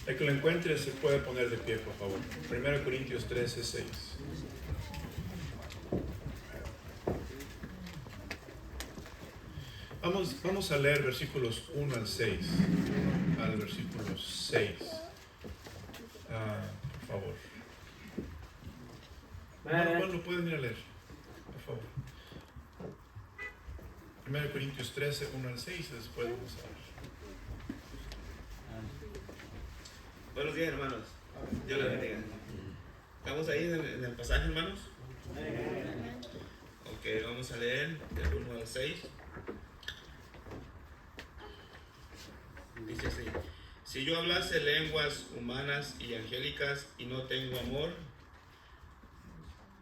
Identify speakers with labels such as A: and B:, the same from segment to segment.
A: El que lo encuentre se puede poner de pie, por favor. 1 Corintios 13:6. Vamos a leer versículos 1 al 6. Al versículo 6. Por favor. ¿Cuándo lo pueden ir a leer? Por favor. 1 Corintios 13, 1 al 6. Después vamos a ver.
B: Buenos días, hermanos. Dios les bendiga. ¿Estamos ahí en el pasaje, hermanos? Ok, vamos a leer del 1 al 6. Dice así: si yo hablase lenguas humanas y angélicas y no tengo amor,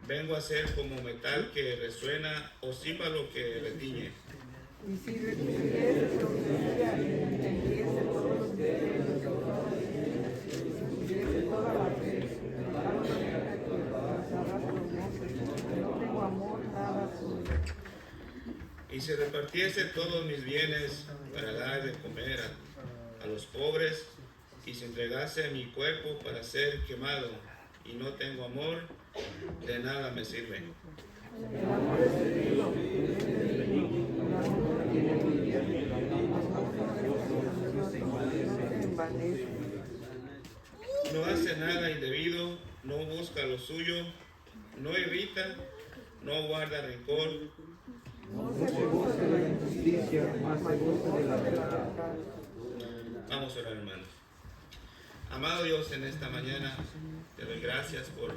B: vengo a ser como metal que resuena o címbalo que retiñe.
C: Y si recibiere profecía y entendiese todos los misterios y tuviese toda la fe, no tengo amor, nada soy.
B: Y si repartiese todos mis bienes para dar de comer a los pobres, y si entregase mi cuerpo para ser quemado, y no tengo amor, de nada me sirve.
C: El amor es divino, el amor tiene envanece.
B: No hace nada indebido, no busca lo suyo, no irrita, no guarda rencor,
C: No se goza de la injusticia, mas se goza de la verdad.
B: Vamos a orar, hermanos. Amado Dios, en esta mañana te doy gracias por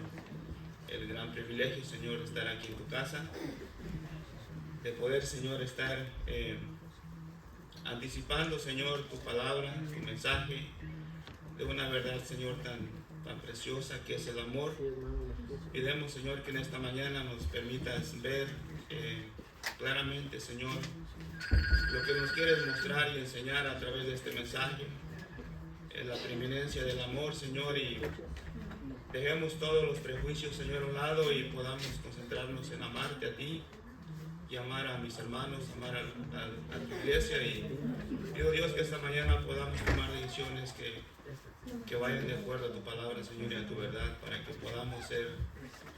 B: el gran privilegio, Señor, de estar aquí en tu casa, de poder, Señor, estar anticipando, Señor, tu palabra, tu mensaje, de una verdad, Señor, tan preciosa que es el amor. Pidemos, Señor, que en esta mañana nos permitas ver claramente, Señor, lo que nos quieres mostrar y enseñar a través de este mensaje, la preeminencia del amor, Señor, y dejemos todos los prejuicios, Señor, a un lado y podamos concentrarnos en amarte a ti y amar a mis hermanos, amar a tu iglesia. Y pido, Dios, que esta mañana podamos tomar decisiones que vayan de acuerdo a tu palabra, Señor, y a tu verdad, para que podamos ser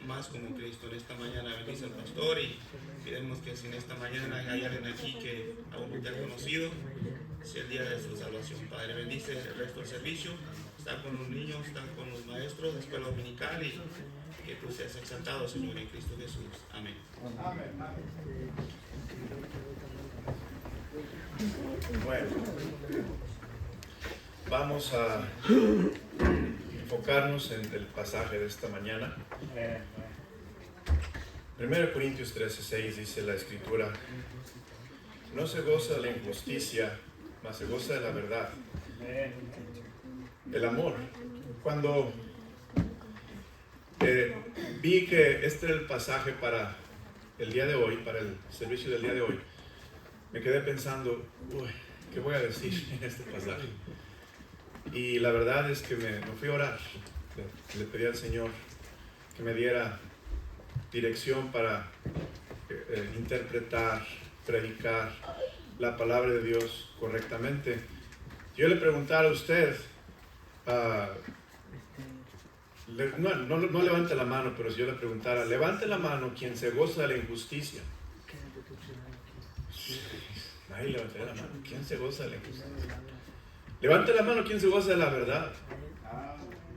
B: más como Cristo. En esta mañana bendice al pastor y pidemos que si en esta mañana hay alguien aquí que aún no te ha conocido, sea el día de su salvación. Padre, bendice el resto del servicio, está con los niños, está con los maestros de escuela dominical, y que tú seas exaltado, Señor, en Cristo Jesús. Amén.
A: Bueno, vamos a enfocarnos en el pasaje de esta mañana. 1 Corintios 13:6 dice la Escritura: no se goza de la injusticia, mas se goza de la verdad. El amor. Cuando vi que este era el pasaje para el día de hoy, para el servicio del día de hoy, me quedé pensando, ¿qué voy a decir en este pasaje? Y la verdad es que me fui a orar. Le pedí al Señor que me diera dirección para interpretar, predicar la palabra de Dios correctamente. Yo le preguntara a usted, no levante la mano, pero si yo le preguntara, levante la mano quien se goza de la injusticia. Nadie levantaría la mano. ¿Quién se goza de la injusticia? Levante la mano quien se goza de la verdad.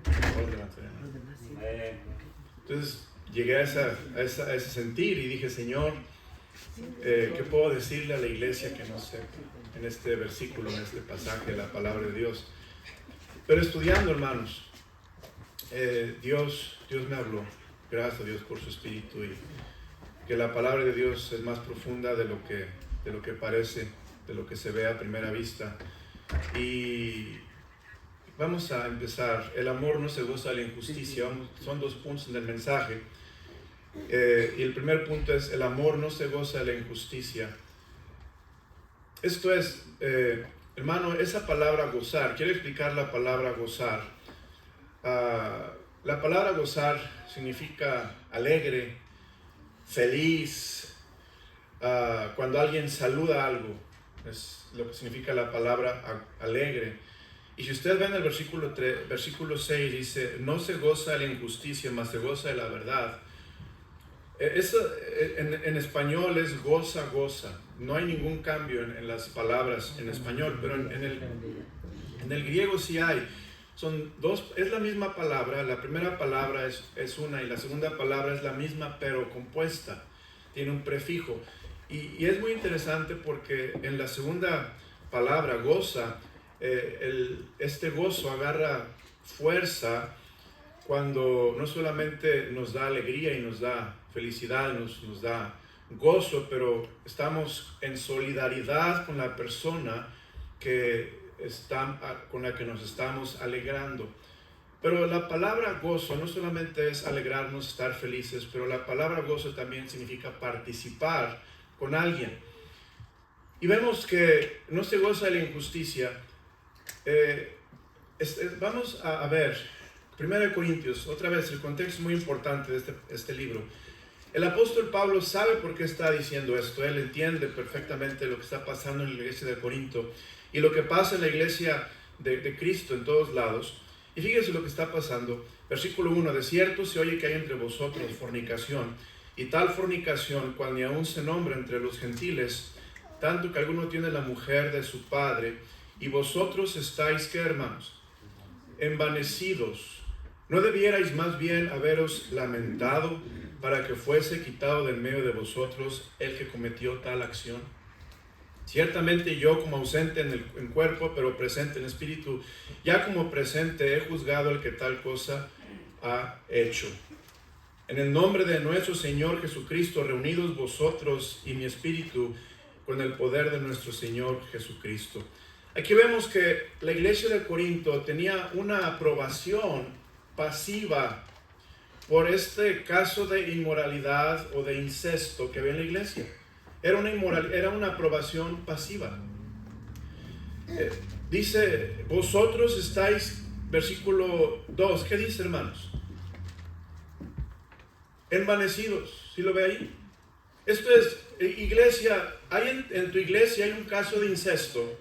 A: Mejor levante la mano. Entonces llegué a ese sentir y dije, Señor, ¿qué puedo decirle a la iglesia que no sepa en este versículo, en este pasaje de la palabra de Dios? Pero estudiando, hermanos, Dios me habló. Gracias a Dios por su espíritu, y que la palabra de Dios es más profunda de lo que parece, de lo que se ve a primera vista. Y vamos a empezar. El amor no se goza de la injusticia. Son dos puntos en el mensaje. Y el primer punto es: el amor no se goza de la injusticia. Esto es, hermano, esa palabra gozar, quiero explicar la palabra gozar. La palabra gozar significa alegre, feliz. Cuando alguien saluda algo, es lo que significa la palabra alegre. Y si usted ve en el versículo 6, dice, no se goza de la injusticia, mas se goza de la verdad. Eso en español es goza, goza. No hay ningún cambio en las palabras en español, pero en el griego sí hay. Son dos, es la misma palabra. La primera palabra es una y la segunda palabra es la misma pero compuesta. Tiene un prefijo. Y es muy interesante porque en la segunda palabra, goza, este gozo agarra fuerza cuando no solamente nos da alegría y nos da felicidad, nos da gozo, pero estamos en solidaridad con la persona con la que nos estamos alegrando. Pero la palabra gozo no solamente es alegrarnos, estar felices, pero la palabra gozo también significa participar con alguien. Y vemos que no se goza de la injusticia. Vamos a ver 1 Corintios, otra vez el contexto muy importante de este libro. El apóstol Pablo sabe por qué está diciendo esto. Él entiende perfectamente lo que está pasando en la iglesia de Corinto y lo que pasa en la iglesia de Cristo en todos lados. Y fíjense lo que está pasando. Versículo 1, de cierto se oye que hay entre vosotros fornicación, y tal fornicación cual ni aún se nombra entre los gentiles, tanto que alguno tiene la mujer de su padre, y vosotros estáis, ¿qué, hermanos? Envanecidos. ¿No debierais más bien haberos lamentado para que fuese quitado del medio de vosotros el que cometió tal acción? Ciertamente yo, como ausente en cuerpo, pero presente en espíritu, ya como presente he juzgado el que tal cosa ha hecho. En el nombre de nuestro Señor Jesucristo, reunidos vosotros y mi espíritu con el poder de nuestro Señor Jesucristo. Aquí vemos que la iglesia de Corinto tenía una aprobación pasiva por este caso de inmoralidad o de incesto que había en la iglesia. Era una aprobación pasiva. Dice, vosotros estáis, versículo 2, ¿qué dice, hermanos? Envanecidos, ¿sí lo ve ahí? Esto es, iglesia, en tu iglesia hay un caso de incesto.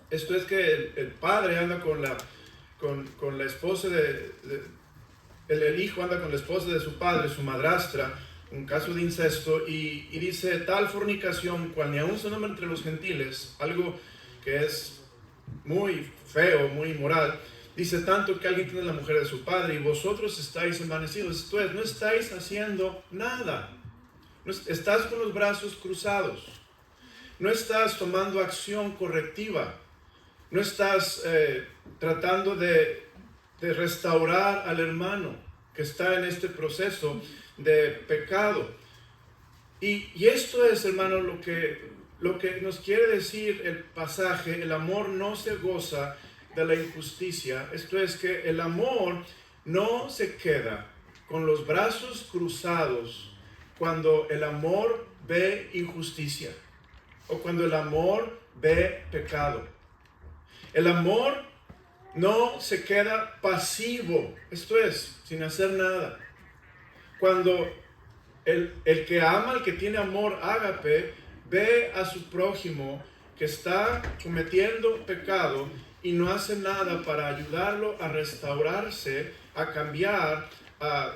A: Esto es que el padre anda con la esposa el hijo anda con la esposa de su padre, su madrastra, un caso de incesto, y dice, tal fornicación, cual ni aún se nombra entre los gentiles, algo que es muy feo, muy inmoral, dice tanto que alguien tiene la mujer de su padre, y vosotros estáis envanecidos. Esto es, no estáis haciendo nada, estás con los brazos cruzados, no estás tomando acción correctiva, no estás tratando de restaurar al hermano que está en este proceso de pecado. Y esto es, hermano, lo que nos quiere decir el pasaje. El amor no se goza de la injusticia. Esto es que el amor no se queda con los brazos cruzados cuando el amor ve injusticia o cuando el amor ve pecado. El amor no se queda pasivo, esto es, sin hacer nada. Cuando el que ama, el que tiene amor ágape, ve a su prójimo que está cometiendo pecado y no hace nada para ayudarlo a restaurarse, a cambiar, a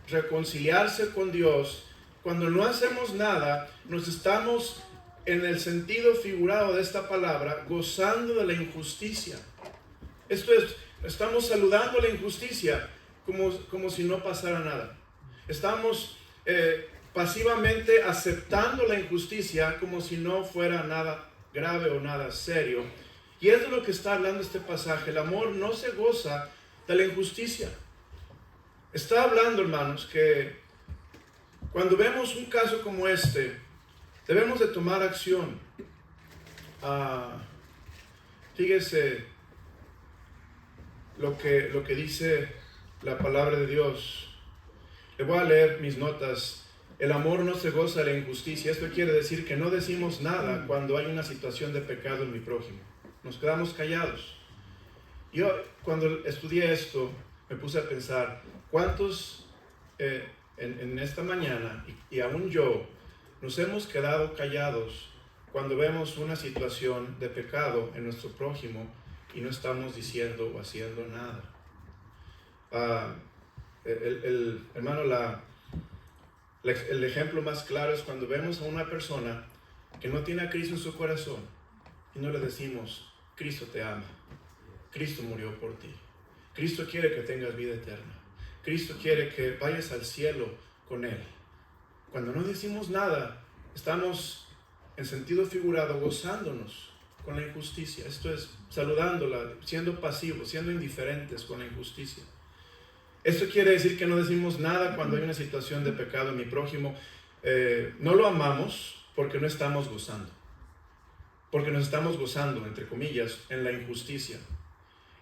A: reconciliarse con Dios. Cuando no hacemos nada, nos estamos, en el sentido figurado de esta palabra, gozando de la injusticia. Esto es, estamos saludando la injusticia como si no pasara nada. Estamos pasivamente aceptando la injusticia como si no fuera nada grave o nada serio. Y es de lo que está hablando este pasaje. El amor no se goza de la injusticia. Está hablando, hermanos, que cuando vemos un caso como este, debemos de tomar acción. Fíjese lo que dice la palabra de Dios. Le voy a leer mis notas. El amor no se goza de la injusticia. Esto quiere decir que no decimos nada cuando hay una situación de pecado en mi prójimo. Nos quedamos callados. Yo, cuando estudié esto, me puse a pensar, ¿cuántos en esta mañana, y aún yo, nos hemos quedado callados cuando vemos una situación de pecado en nuestro prójimo y no estamos diciendo o haciendo nada. Hermano, el ejemplo más claro es cuando vemos a una persona que no tiene a Cristo en su corazón y no le decimos: Cristo te ama, Cristo murió por ti, Cristo quiere que tengas vida eterna, Cristo quiere que vayas al cielo con Él. Cuando no decimos nada, estamos en sentido figurado gozándonos con la injusticia. Esto es, saludándola, siendo pasivos, siendo indiferentes con la injusticia. Esto quiere decir que no decimos nada cuando hay una situación de pecado en mi prójimo. No lo amamos porque no estamos gozando. Porque nos estamos gozando, entre comillas, en la injusticia.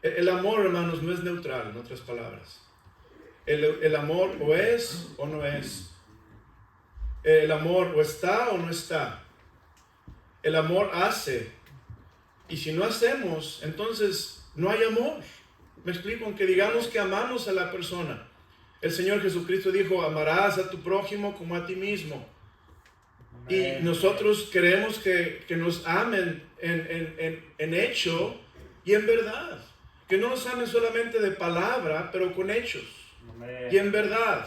A: El amor, hermanos, no es neutral, en otras palabras. El amor o es o no es. El amor o está o no está. El amor hace. Y si no hacemos, entonces no hay amor. Me explico, aunque digamos que amamos a la persona. El Señor Jesucristo dijo: amarás a tu prójimo como a ti mismo. Y nosotros queremos que nos amen en hecho y en verdad. Que no nos amen solamente de palabra, pero con hechos. Y en verdad.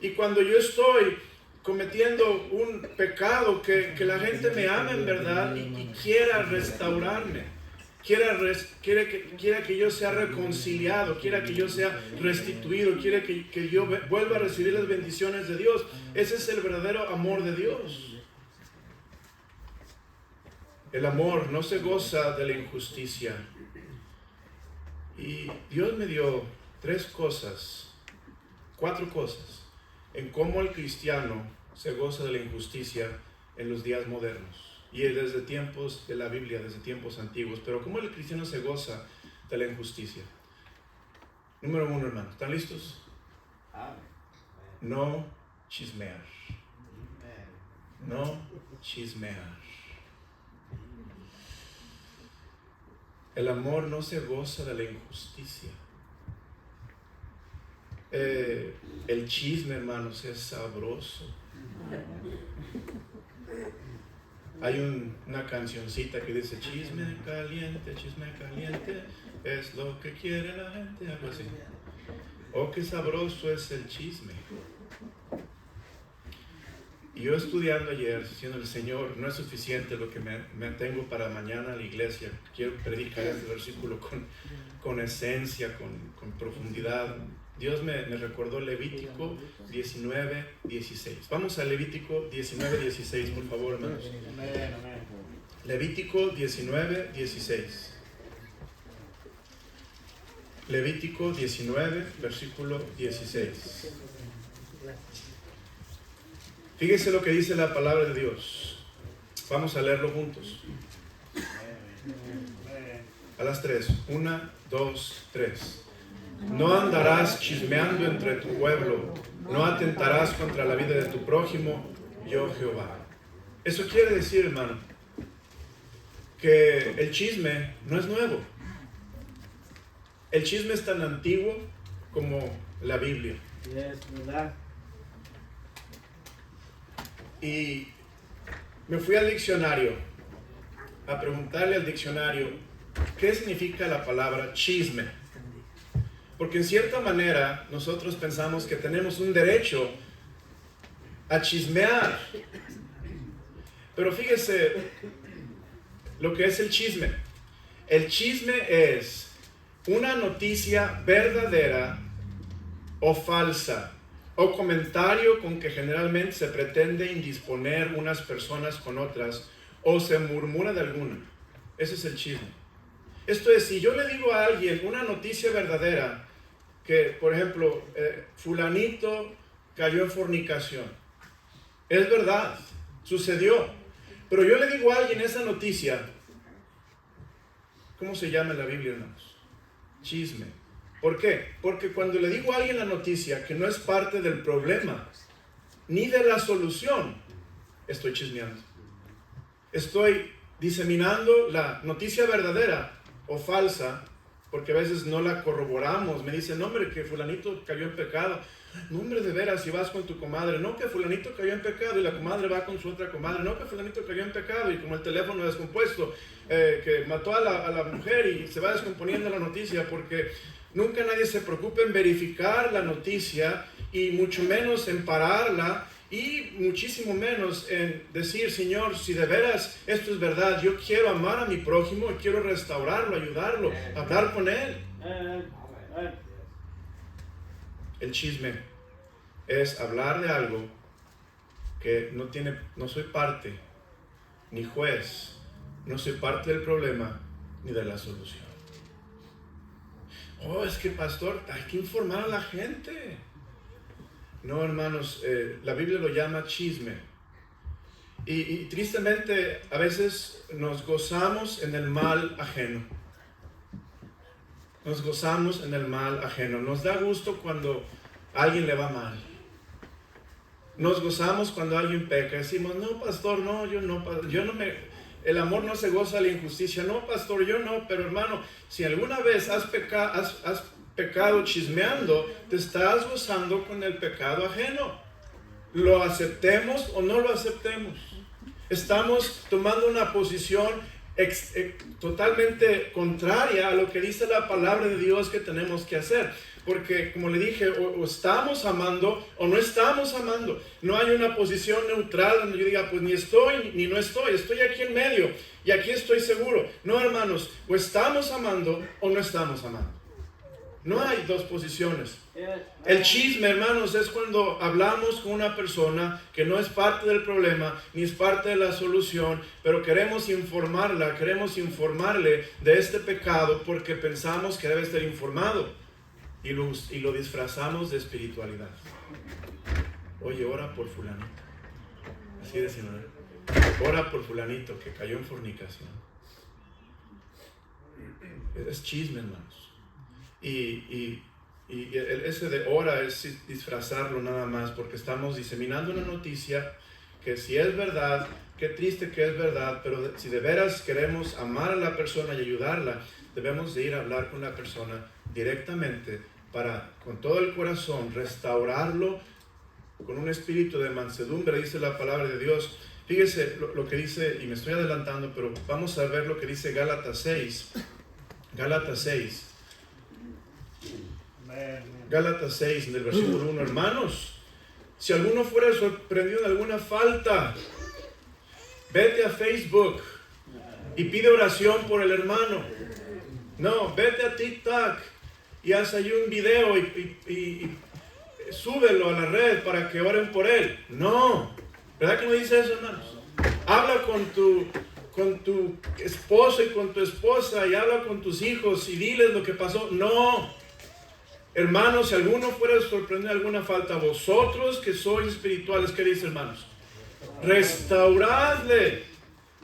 A: Y cuando yo estoy cometiendo un pecado, que la gente me ame en verdad y quiera restaurarme. Quiera que yo sea reconciliado, quiera que yo sea restituido, quiera que yo vuelva a recibir las bendiciones de Dios. Ese es el verdadero amor de Dios. El amor no se goza de la injusticia. Y Dios me dio 4 cosas en cómo el cristiano se goza de la injusticia en los días modernos. Y desde tiempos de la Biblia, desde tiempos antiguos. Pero ¿cómo el cristiano se goza de la injusticia? Número 1, hermano. ¿Están listos? No chismear. No chismear. El amor no se goza de la injusticia. El chisme, hermanos, es sabroso. Hay una cancioncita que dice: chisme caliente, es lo que quiere la gente, algo así. Oh, qué sabroso es el chisme. Y yo estudiando ayer, diciendo: el Señor, no es suficiente lo que me tengo para mañana a la iglesia. Quiero predicar este versículo con esencia, con profundidad. Dios me recordó Levítico 19:16. Vamos a Levítico 19:16, por favor, hermanos. Levítico 19:16. Levítico 19, versículo 16. Fíjese lo que dice la palabra de Dios. Vamos a leerlo juntos. A las 3. 1, 2, 3. No andarás chismeando entre tu pueblo, no atentarás contra la vida de tu prójimo, yo Jehová. Eso quiere decir, hermano, que el chisme no es nuevo. El chisme es tan antiguo como la Biblia. ¿Verdad? Y me fui al diccionario a preguntarle al diccionario qué significa la palabra chisme. Porque en cierta manera nosotros pensamos que tenemos un derecho a chismear. Pero fíjese lo que es el chisme. El chisme es una noticia verdadera o falsa, o comentario con que generalmente se pretende indisponer unas personas con otras, o se murmura de alguna. Ese es el chisme. Esto es, si yo le digo a alguien una noticia verdadera, que por ejemplo, fulanito cayó en fornicación, es verdad, sucedió, pero yo le digo a alguien esa noticia, ¿cómo se llama en la Biblia, hermanos? Chisme. ¿Por qué? Porque cuando le digo a alguien la noticia que no es parte del problema ni de la solución, estoy chismeando. Estoy diseminando la noticia verdadera o falsa porque a veces no la corroboramos. Me dicen, no, hombre, que fulanito cayó en pecado. No, hombre, de veras, si vas con tu comadre, no, que fulanito cayó en pecado, y la comadre va con su otra comadre, no, que fulanito cayó en pecado, y como el teléfono descompuesto, que mató a la mujer, y se va descomponiendo la noticia, porque nunca nadie se preocupa en verificar la noticia, y mucho menos en pararla, y muchísimo menos en decir, Señor, si de veras esto es verdad, yo quiero amar a mi prójimo, y quiero restaurarlo, ayudarlo, hablar con él. El chisme es hablar de algo que no soy parte, ni juez, no soy parte del problema, ni de la solución. Oh, es que pastor, hay que informar a la gente. No, hermanos, la Biblia lo llama chisme. Y tristemente, a veces nos gozamos en el mal ajeno. Nos gozamos en el mal ajeno. Nos da gusto cuando a alguien le va mal. Nos gozamos cuando alguien peca. Decimos, no, pastor, no, yo no el amor no se goza de la injusticia. No, pastor, yo no. Pero hermano, si alguna vez has pecado chismeando, te estás gozando con el pecado ajeno. Lo aceptemos o no lo aceptemos. Estamos tomando una posición totalmente contraria a lo que dice la palabra de Dios que tenemos que hacer, porque como le dije, o estamos amando o no estamos amando. No hay una posición neutral donde yo diga, pues ni estoy ni no estoy aquí en medio y aquí estoy seguro. No, hermanos, o estamos amando o no estamos amando. No hay dos posiciones. El chisme, hermanos, es cuando hablamos con una persona que no es parte del problema, ni es parte de la solución, pero queremos informarle de este pecado porque pensamos que debe estar informado y lo disfrazamos de espiritualidad. Oye, ora por fulanito. Así decimos, ora por fulanito que cayó en fornicación. Es chisme, hermanos. Y ese de hora es disfrazarlo nada más, porque estamos diseminando una noticia que si es verdad, qué triste que es verdad, pero si de veras queremos amar a la persona y ayudarla, debemos de ir a hablar con la persona directamente para, con todo el corazón, restaurarlo con un espíritu de mansedumbre, dice la palabra de Dios. Fíjese lo que dice, y me estoy adelantando, pero vamos a ver lo que dice Gálatas 6. Gálatas 6. Gálatas 6, en el versículo 1. Hermanos, si alguno fuera sorprendido en alguna falta, vete a Facebook y pide oración por el hermano. No, vete a TikTok y haz ahí un video y súbelo a la red para que oren por él. No, ¿verdad que no dice eso, hermanos? Habla con tu esposo y con tu esposa, y habla con tus hijos y diles lo que pasó. No. Hermanos, si alguno fuera sorprendido en alguna falta, vosotros que sois espirituales, ¿qué dice, hermanos? Restauradle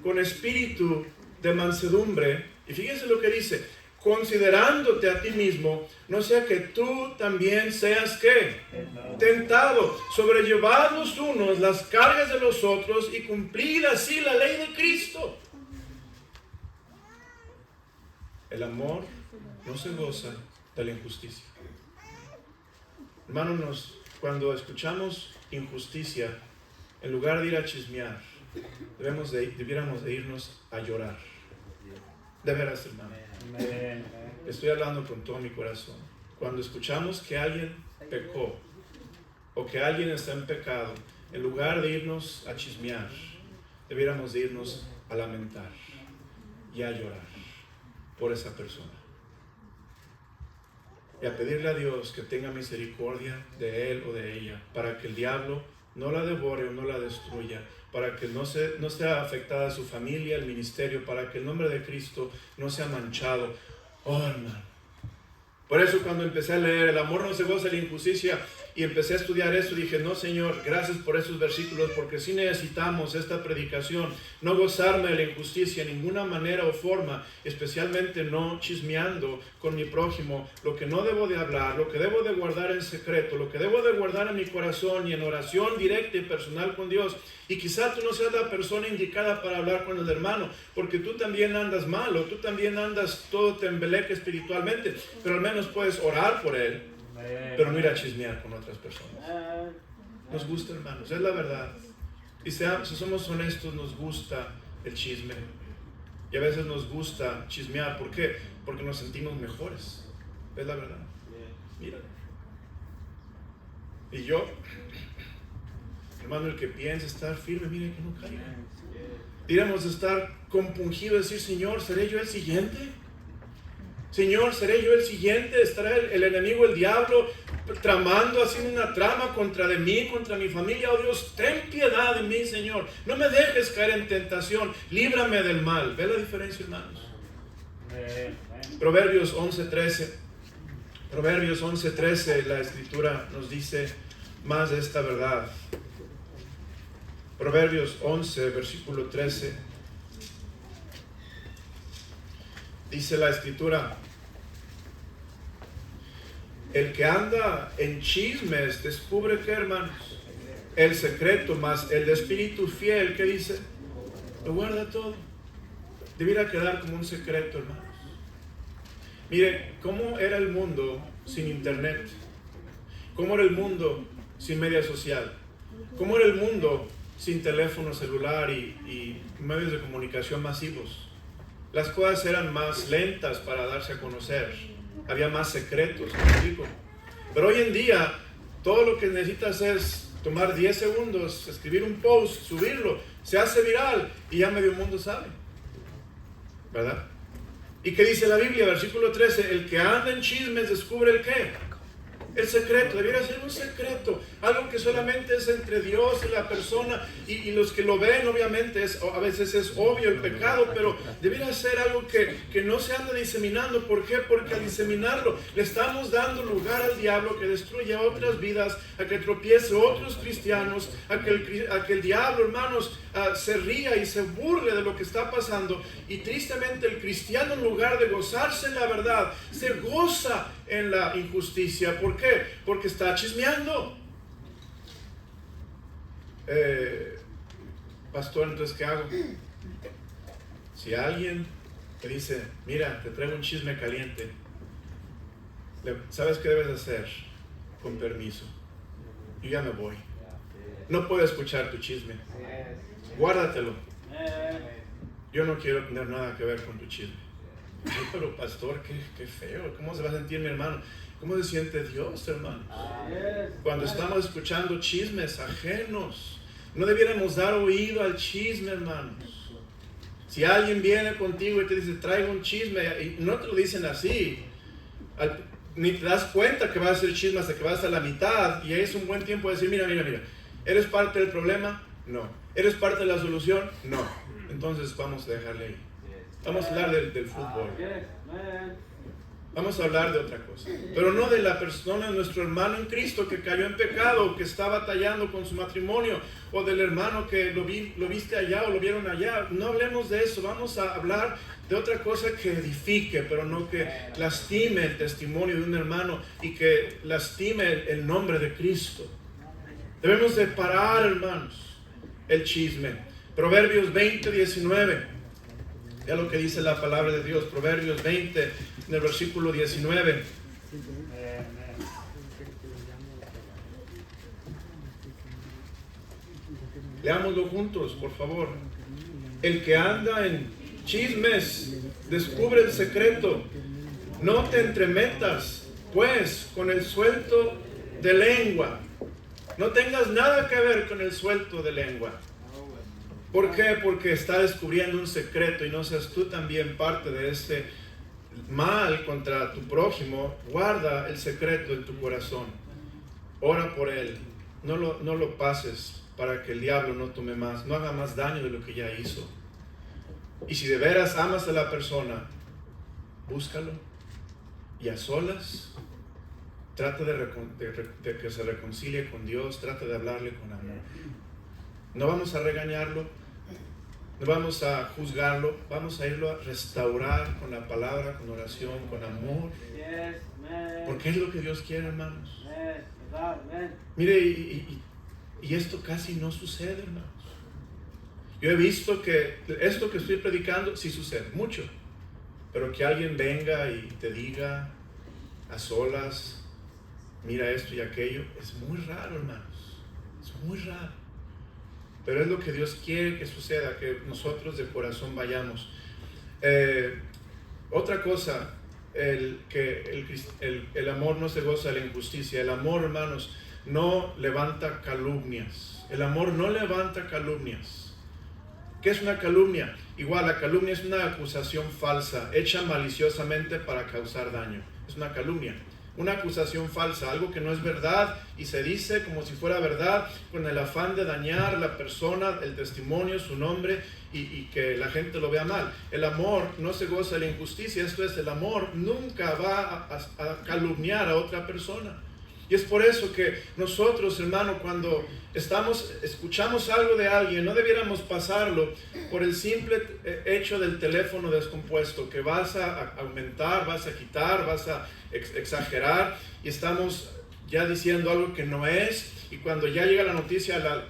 A: con espíritu de mansedumbre. Y fíjense lo que dice: considerándote a ti mismo, no sea que tú también seas, ¿qué? Tentado. Sobrellevad los unos las cargas de los otros y cumplid así la ley de Cristo. El amor no se goza de la injusticia. Hermanos, cuando escuchamos injusticia, en lugar de ir a chismear, debiéramos de irnos a llorar. De veras, hermano. Estoy hablando con todo mi corazón. Cuando escuchamos que alguien pecó o que alguien está en pecado, en lugar de irnos a chismear, debiéramos de irnos a lamentar y a llorar por esa persona. Y a pedirle a Dios que tenga misericordia de él o de ella, para que el diablo no la devore o no la destruya, para que no sea afectada su familia, el ministerio, para que el nombre de Cristo no sea manchado. Oh, hermano. Por eso cuando empecé a leer, el amor no se goza de la injusticia, y empecé a estudiar esto, dije, no, Señor, gracias por estos versículos, porque sí necesitamos esta predicación, no gozarme de la injusticia de ninguna manera o forma, especialmente no chismeando con mi prójimo, lo que no debo de hablar, lo que debo de guardar en secreto, lo que debo de guardar en mi corazón y en oración directa y personal con Dios. Y quizá tú no seas la persona indicada para hablar con el hermano, porque tú también andas mal, o tú también andas todo tembeleque espiritualmente, pero al menos puedes orar por él, pero no ir a chismear con otras personas. Nos gusta, hermanos, es la verdad. Y si somos honestos, nos gusta el chisme. Y a veces nos gusta chismear. ¿Por qué? Porque nos sentimos mejores. Es la verdad. Mira. Y yo, hermano, el que piensa estar firme, mire que no caiga. Diríamos estar compungido, decir, Señor, ¿seré yo el siguiente? Señor, ¿seré yo el siguiente? ¿Estará el enemigo, el diablo, tramando, haciendo una trama contra de mí, contra mi familia? Oh Dios, ten piedad de mí, Señor. No me dejes caer en tentación. Líbrame del mal. ¿Ve la diferencia, hermanos? Proverbios 11:13. Proverbios 11:13, la Escritura nos dice más de esta verdad. Proverbios 11, versículo 13. Dice la Escritura: el que anda en chismes descubre, ¿qué, hermanos? El secreto, más el de espíritu fiel, ¿qué dice? Lo guarda todo. Debiera quedar como un secreto, hermanos. Mire, ¿cómo era el mundo sin internet? ¿Cómo era el mundo sin media social? ¿Cómo era el mundo sin teléfono celular y medios de comunicación masivos? Las cosas eran más lentas para darse a conocer. Había más secretos, ¿me explico? Pero hoy en día, todo lo que necesitas es tomar 10 segundos, escribir un post, subirlo, se hace viral y ya medio mundo sabe. ¿Verdad? ¿Y qué dice la Biblia? Versículo 13, el que anda en chismes descubre el ¿qué? El secreto. Debiera ser un secreto, algo que solamente es entre Dios y la persona, y los que lo ven, obviamente a veces es obvio el pecado, pero debiera ser algo que no se anda diseminando. ¿Por qué? Porque al diseminarlo le estamos dando lugar al diablo, que destruya otras vidas, a que tropiece otros cristianos, a que el diablo, hermanos, se ría y se burle de lo que está pasando. Y tristemente el cristiano, en lugar de gozarse en la verdad, se goza en la injusticia. ¿Por qué? Porque está chismeando. Pastor, entonces, ¿qué hago? Si alguien te dice, mira, te traigo un chisme caliente, ¿sabes qué debes hacer? Con permiso, yo ya me voy, no puedo escuchar tu chisme, guárdatelo, yo no quiero tener nada que ver con tu chisme. Ay, pero pastor, qué feo, ¿cómo se va a sentir mi hermano? ¿Cómo se siente Dios, hermanos? Cuando estamos escuchando chismes ajenos, no debiéramos dar oído al chisme, hermanos. Si alguien viene contigo y te dice, traigo un chisme, y no te lo dicen así, ni te das cuenta que va a ser chisme hasta que vas a la mitad, y es un buen tiempo de decir, mira, ¿eres parte del problema? No. ¿Eres parte de la solución? No. Entonces vamos a dejarle ahí. Vamos a hablar del fútbol. Vamos a hablar de otra cosa. Pero no de la persona de nuestro hermano en Cristo que cayó en pecado, que está batallando con su matrimonio, o del hermano que lo viste allá o lo vieron allá. No hablemos de eso. Vamos a hablar de otra cosa que edifique, pero no que lastime el testimonio de un hermano y que lastime el nombre de Cristo. Debemos de parar, hermanos, el chisme. Proverbios 20:19. Ya lo que dice la palabra de Dios, Proverbios 20, en el versículo 19. Leámoslo juntos, por favor. El que anda en chismes descubre el secreto. No te entremetas, pues, con el suelto de lengua. No tengas nada que ver con el suelto de lengua. ¿Por qué? Porque está descubriendo un secreto y no seas tú también parte de este mal contra tu prójimo. Guarda el secreto en tu corazón. Ora por él. No lo pases para que el diablo no tome más, no haga más daño de lo que ya hizo. Y si de veras amas a la persona, búscalo y a solas trata de que se reconcilie con Dios, trata de hablarle con amor. No vamos a regañarlo, no vamos a juzgarlo, vamos a irlo a restaurar con la palabra, con oración, con amor. Porque es lo que Dios quiere, hermanos. Mire, y esto casi no sucede, hermanos. Yo he visto que esto que estoy predicando sí sucede, mucho. Pero que alguien venga y te diga a solas, mira esto y aquello, es muy raro, hermanos. Es muy raro. Pero es lo que Dios quiere que suceda, que nosotros de corazón vayamos. Otra cosa, el amor no se goza de la injusticia. El amor, hermanos, no levanta calumnias. El amor no levanta calumnias. ¿Qué es una calumnia? Igual, la calumnia es una acusación falsa, hecha maliciosamente para causar daño. Es una calumnia. Una acusación falsa, algo que no es verdad y se dice como si fuera verdad con el afán de dañar a la persona, el testimonio, su nombre y que la gente lo vea mal. El amor no se goza de la injusticia, esto es, el amor nunca va a calumniar a otra persona. Y es por eso que nosotros, hermano, cuando escuchamos algo de alguien, no debiéramos pasarlo por el simple hecho del teléfono descompuesto, que vas a aumentar, vas a quitar, vas a exagerar, y estamos ya diciendo algo que no es, y cuando ya llega la noticia a la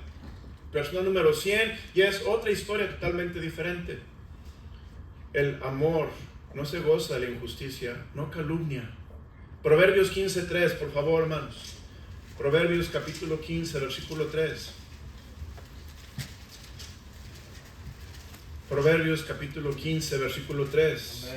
A: persona número 100, ya es otra historia totalmente diferente. El amor no se goza de la injusticia, no calumnia. Proverbios 15:3, por favor, hermanos. Proverbios capítulo 15, versículo 3. Proverbios capítulo 15, versículo 3.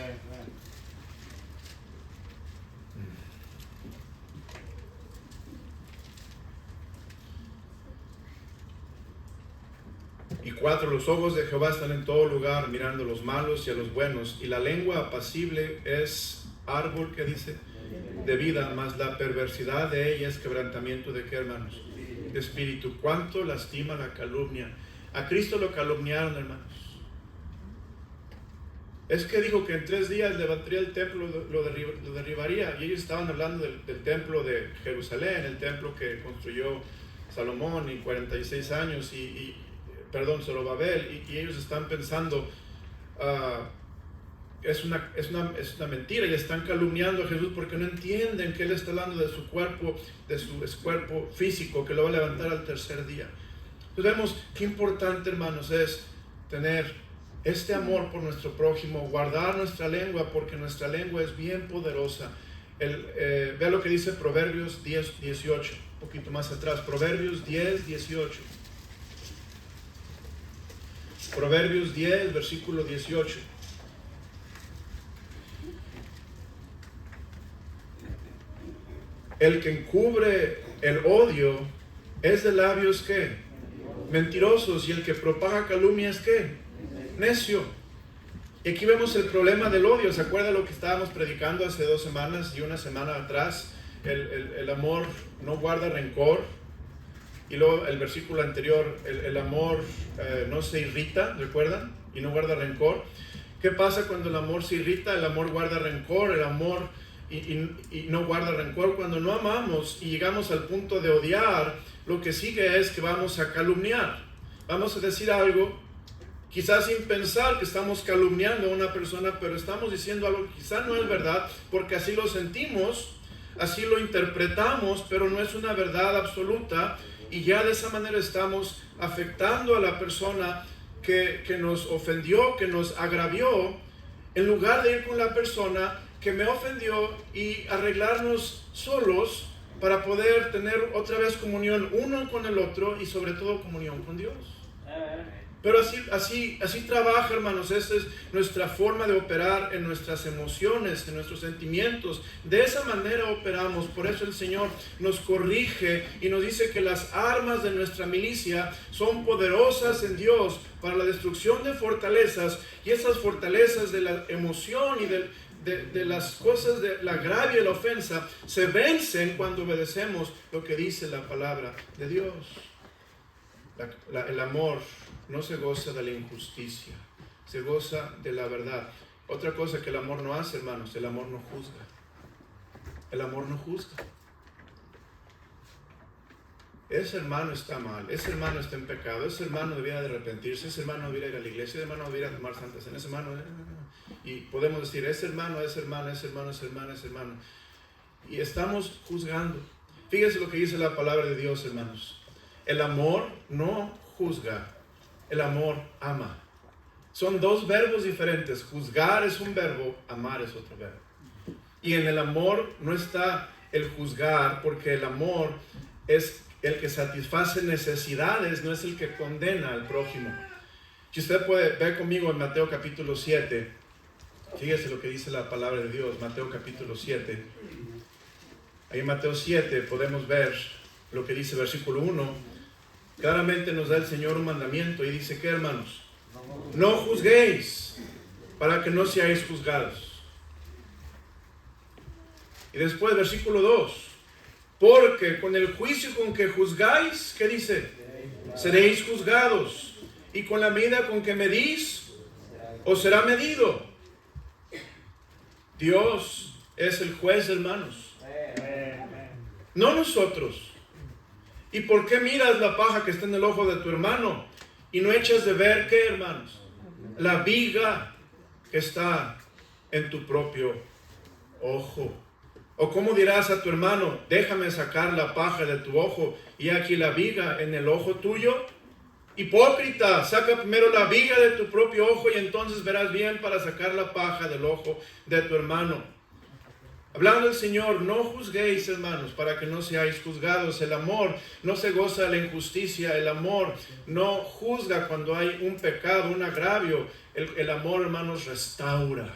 A: Y 4, los ojos de Jehová están en todo lugar, mirando a los malos y a los buenos, y la lengua apacible es árbol, que dice, de vida, mas la perversidad de ella es quebrantamiento de qué, hermanos, de espíritu. ¿Cuánto lastima la calumnia? A Cristo lo calumniaron, hermanos. Es que dijo que en 3 días levantaría el templo, lo derribaría, y ellos estaban hablando del templo de Jerusalén, el templo que construyó Salomón en 46 años, Zorobabel, y ellos están pensando, es una mentira, y están calumniando a Jesús porque no entienden que Él está hablando de su cuerpo físico, que lo va a levantar al 3er día. Entonces vemos qué importante, hermanos, es tener este amor por nuestro prójimo, guardar nuestra lengua, porque nuestra lengua es bien poderosa. Vea lo que dice Proverbios 10:18, un poquito más atrás, Proverbios 10:18. Proverbios 10, versículo 18. El que encubre el odio es de labios, ¿qué? Mentirosos. Y el que propaga calumnias, ¿qué? Necio. Y aquí vemos el problema del odio. ¿Se acuerda lo que estábamos predicando hace 2 semanas y una semana atrás? El amor no guarda rencor. Y luego el versículo anterior, el amor no se irrita, ¿recuerdan? Y no guarda rencor. ¿Qué pasa cuando el amor se irrita? El amor guarda rencor, el amor y no guarda rencor. Cuando no amamos y llegamos al punto de odiar, lo que sigue es que vamos a calumniar. Vamos a decir algo, quizás sin pensar que estamos calumniando a una persona, pero estamos diciendo algo que quizás no es verdad, porque así lo sentimos, así lo interpretamos, pero no es una verdad absoluta, y ya de esa manera estamos afectando a la persona que nos ofendió, que nos agravió, en lugar de ir con la persona que me ofendió y arreglarnos solos para poder tener otra vez comunión uno con el otro y sobre todo comunión con Dios. Pero así trabaja, hermanos. Esa es nuestra forma de operar en nuestras emociones, en nuestros sentimientos. De esa manera operamos. Por eso el Señor nos corrige y nos dice que las armas de nuestra milicia son poderosas en Dios para la destrucción de fortalezas, y esas fortalezas de la emoción y de las cosas de la agravio y la ofensa se vencen cuando obedecemos lo que dice la palabra de Dios. El amor no se goza de la injusticia, se goza de la verdad. Otra cosa que el amor no hace, hermanos, el amor no juzga. El amor no juzga. ese hermano está mal, ese hermano está en pecado, ese hermano debería de arrepentirse, ese hermano debería ir a la iglesia, ese hermano debería tomar Santa Cena, ese hermano, y podemos decir, ese hermano, ese hermano, ese hermano, ese hermano, ese hermano, y estamos juzgando. Fíjense lo que dice la palabra de Dios, hermanos. El amor no juzga, el amor ama. Son dos verbos diferentes. Juzgar es un verbo, amar es otro verbo. Y en el amor no está el juzgar, porque el amor es el que satisface necesidades, no es el que condena al prójimo. Si usted puede ver conmigo en Mateo capítulo 7, fíjese lo que dice la palabra de Dios, Mateo capítulo 7. Ahí en Mateo 7 podemos ver lo que dice versículo 1. Claramente nos da el Señor un mandamiento y dice, ¿qué, hermanos? No juzguéis para que no seáis juzgados. Y después versículo 2. Porque con el juicio con que juzgáis, ¿qué dice? Seréis juzgados. Y con la medida con que medís, os será medido. Dios es el juez, hermanos. No nosotros. ¿Y por qué miras la paja que está en el ojo de tu hermano y no echas de ver, qué, hermanos? La viga que está en tu propio ojo. ¿O cómo dirás a tu hermano, déjame sacar la paja de tu ojo y aquí la viga en el ojo tuyo? Hipócrita, saca primero la viga de tu propio ojo y entonces verás bien para sacar la paja del ojo de tu hermano. Hablando el Señor, no juzguéis, hermanos, para que no seáis juzgados. El amor no se goza de la injusticia. El amor no juzga cuando hay un pecado, un agravio. El amor, hermanos, restaura.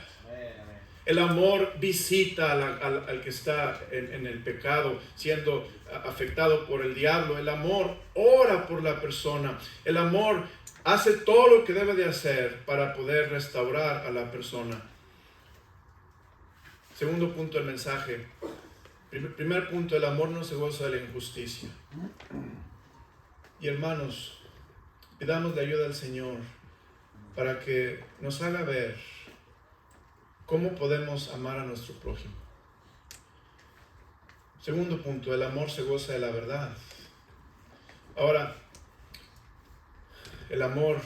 A: El amor visita al que está en el pecado, siendo afectado por el diablo. El amor ora por la persona. El amor hace todo lo que debe de hacer para poder restaurar a la persona. Segundo punto del mensaje. Primer punto, el amor no se goza de la injusticia. Y hermanos, pidamos la ayuda al Señor para que nos haga ver cómo podemos amar a nuestro prójimo. Segundo punto, el amor se goza de la verdad. Ahora, el amor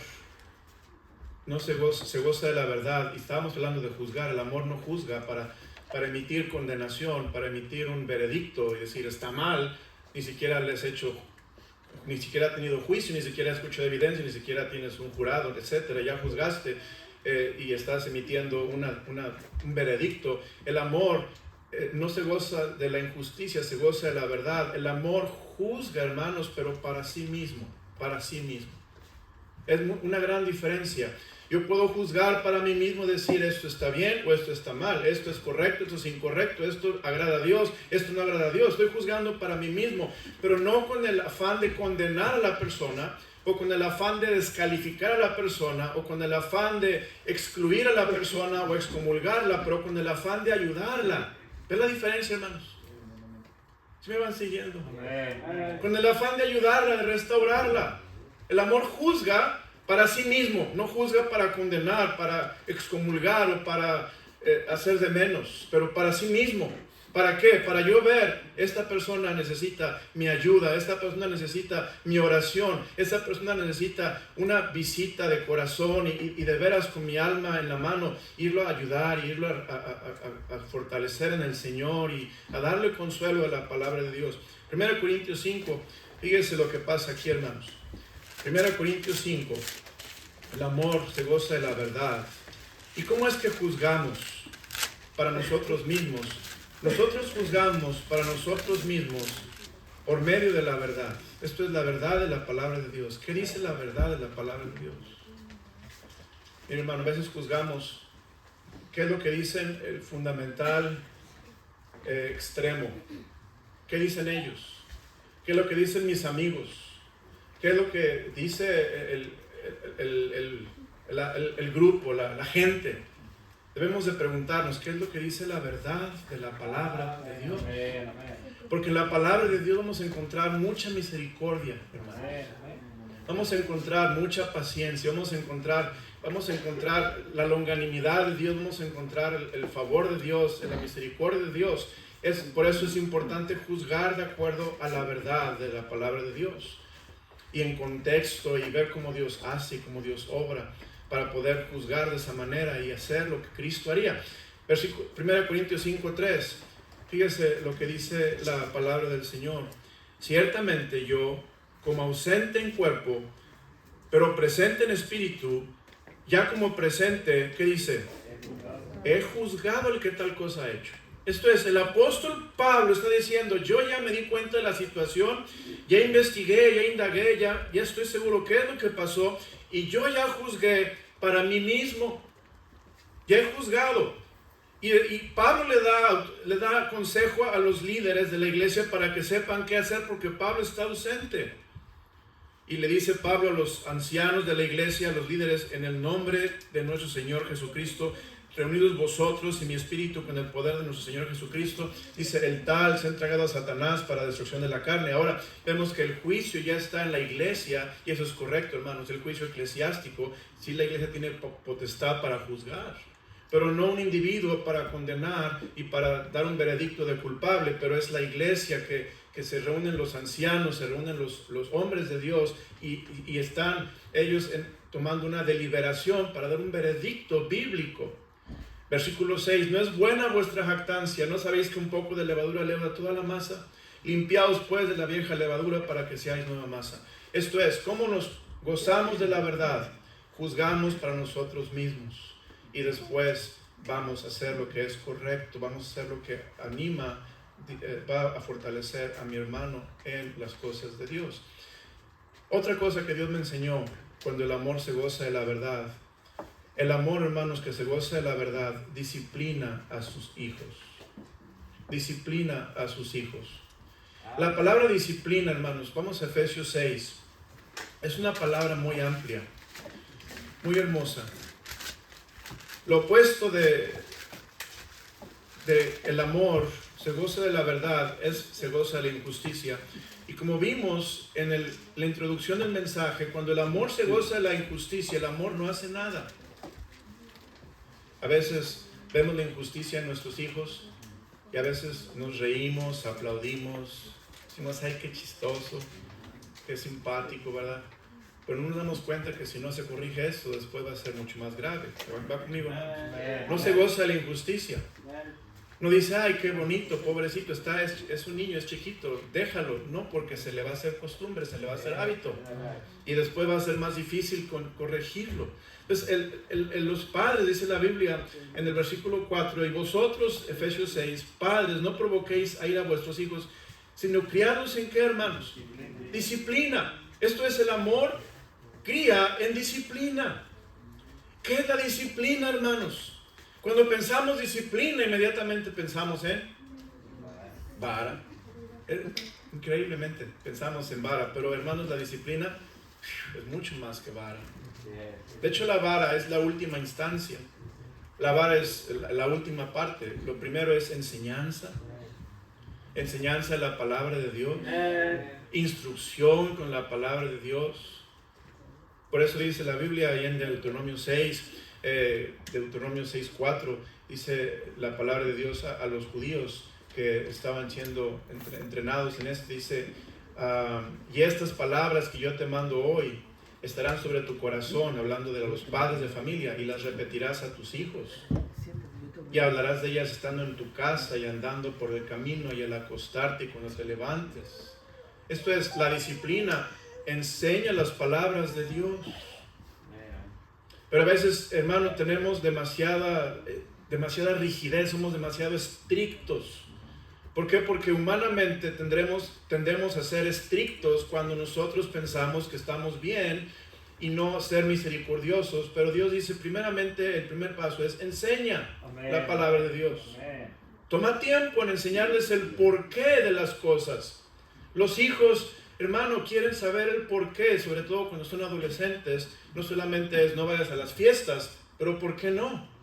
A: no se goza de la verdad. Y estábamos hablando de juzgar. El amor no juzga para emitir condenación, para emitir un veredicto y decir está mal. Ni siquiera les he hecho, ni siquiera ha tenido juicio, ni siquiera has escuchado evidencia, ni siquiera tienes un jurado, etcétera. Ya juzgaste y estás emitiendo un veredicto. El amor no se goza de la injusticia, se goza de la verdad. El amor juzga, hermanos, pero para sí mismo, para sí mismo. Es una gran diferencia. Yo puedo juzgar para mí mismo, decir esto está bien o esto está mal, esto es correcto, esto es incorrecto, esto agrada a Dios, esto no agrada a Dios. Estoy juzgando para mí mismo, pero no con el afán de condenar a la persona, o con el afán de descalificar a la persona, o con el afán de excluir a la persona o excomulgarla, pero con el afán de ayudarla. ¿Ves la diferencia, hermanos? ¿Sí me van siguiendo? Con el afán de ayudarla, de restaurarla. El amor juzga para sí mismo, no juzga para condenar, para excomulgar o para hacer de menos, pero para sí mismo. ¿Para qué? Para yo ver, esta persona necesita mi ayuda, esta persona necesita mi oración, esta persona necesita una visita de corazón y de veras con mi alma en la mano, irlo a ayudar, irlo a fortalecer en el Señor y a darle consuelo a la palabra de Dios. 1 Corintios 5, fíjense lo que pasa aquí, hermanos. 1 Corintios 5, el amor se goza de la verdad. ¿Y cómo es que juzgamos para nosotros mismos? Nosotros juzgamos para nosotros mismos por medio de la verdad. Esto es la verdad de la palabra de Dios. ¿Qué dice la verdad de la palabra de Dios? Mira, hermano, a veces juzgamos. ¿Qué es lo que dicen el fundamental extremo? ¿Qué dicen ellos? ¿Qué es lo que dicen mis amigos? ¿Qué es lo que dice el grupo, la gente? Debemos de preguntarnos, ¿qué es lo que dice la verdad de la palabra de Dios? Porque en la palabra de Dios vamos a encontrar mucha misericordia, hermanos. Vamos a encontrar mucha paciencia, vamos a encontrar la longanimidad de Dios, vamos a encontrar el favor de Dios, la misericordia de Dios. Por eso es importante juzgar de acuerdo a la verdad de la palabra de Dios. Y en contexto, y ver cómo Dios hace y cómo Dios obra, para poder juzgar de esa manera y hacer lo que Cristo haría. 1 Corintios 5:3. Fíjese lo que dice la palabra del Señor. Ciertamente yo, como ausente en cuerpo, pero presente en espíritu, ya como presente, ¿qué dice? He juzgado el que tal cosa ha hecho. Esto es, el apóstol Pablo está diciendo, yo ya me di cuenta de la situación, ya investigué, ya indagué, ya estoy seguro qué es lo que pasó, y yo ya juzgué para mí mismo, ya he juzgado. Y Pablo le da consejo a los líderes de la iglesia para que sepan qué hacer, porque Pablo está ausente. Y le dice Pablo a los ancianos de la iglesia, a los líderes, en el nombre de nuestro Señor Jesucristo, reunidos vosotros y mi espíritu con el poder de nuestro Señor Jesucristo, dice, el tal se ha entregado a Satanás para destrucción de la carne. Ahora vemos que el juicio ya está en la iglesia, y eso es correcto, hermanos, el juicio eclesiástico. Sí, la iglesia tiene potestad para juzgar, pero no un individuo para condenar y para dar un veredicto de culpable, pero es la iglesia que se reúnen los ancianos, se reúnen los hombres de Dios y están ellos tomando una deliberación para dar un veredicto bíblico. Versículo 6, no es buena vuestra jactancia, ¿no sabéis que un poco de levadura leuda toda la masa? Limpiaos pues de la vieja levadura para que seáis nueva masa. Esto es, ¿cómo nos gozamos de la verdad? Juzgamos para nosotros mismos y después vamos a hacer lo que es correcto, vamos a hacer lo que anima, va a fortalecer a mi hermano en las cosas de Dios. Otra cosa que Dios me enseñó cuando el amor se goza de la verdad. El amor, hermanos, que se goza de la verdad, disciplina a sus hijos. Disciplina a sus hijos. La palabra disciplina, hermanos, vamos a Efesios 6. Es una palabra muy amplia, muy hermosa. Lo opuesto de el amor, se goza de la verdad, se goza de la injusticia. Y como vimos en la introducción del mensaje, cuando el amor se goza de la injusticia, el amor no hace nada. A veces vemos la injusticia en nuestros hijos y a veces nos reímos, aplaudimos, decimos, ay, qué chistoso, qué simpático, ¿verdad? Pero no nos damos cuenta que si no se corrige eso, después va a ser mucho más grave. ¿Va conmigo? No se goza de la injusticia. No dice, ay, qué bonito, pobrecito, es un niño, es chiquito, déjalo. No, porque se le va a hacer costumbre, se le va a hacer hábito. Y después va a ser más difícil corregirlo. Entonces, los padres, dice la Biblia en el versículo 4, y vosotros, Efesios 6, padres, no provoquéis a ir a vuestros hijos, sino criados en qué, hermanos? Disciplina. Esto es el amor, cría en disciplina. ¿Qué es la disciplina, hermanos? Cuando pensamos disciplina, inmediatamente pensamos en vara. Increíblemente pensamos en vara, pero hermanos, la disciplina es mucho más que vara. De hecho, la vara es la última instancia. La vara es la última parte. Lo primero es enseñanza. Enseñanza de la palabra de Dios. Instrucción con la palabra de Dios. Por eso dice la Biblia ahí en Deuteronomio 6, Deuteronomio 6:4, dice la palabra de Dios a los judíos que estaban siendo entrenados en esto, dice, y estas palabras que yo te mando hoy estarán sobre tu corazón, hablando de los padres de familia, y las repetirás a tus hijos. Y hablarás de ellas estando en tu casa y andando por el camino y al acostarte y cuando te levantes. Esto es la disciplina. Enseña las palabras de Dios. Pero a veces, hermano, tenemos demasiada rigidez, somos demasiado estrictos. ¿Por qué? Porque humanamente tendemos a ser estrictos cuando nosotros pensamos que estamos bien y no ser misericordiosos. Pero Dios dice, primeramente, el primer paso es enseña la palabra de Dios. Toma tiempo en enseñarles el porqué de las cosas. Los hijos, hermano, quieren saber el porqué, sobre todo cuando son adolescentes. No solamente es no vayas a las fiestas, pero ¿por qué no?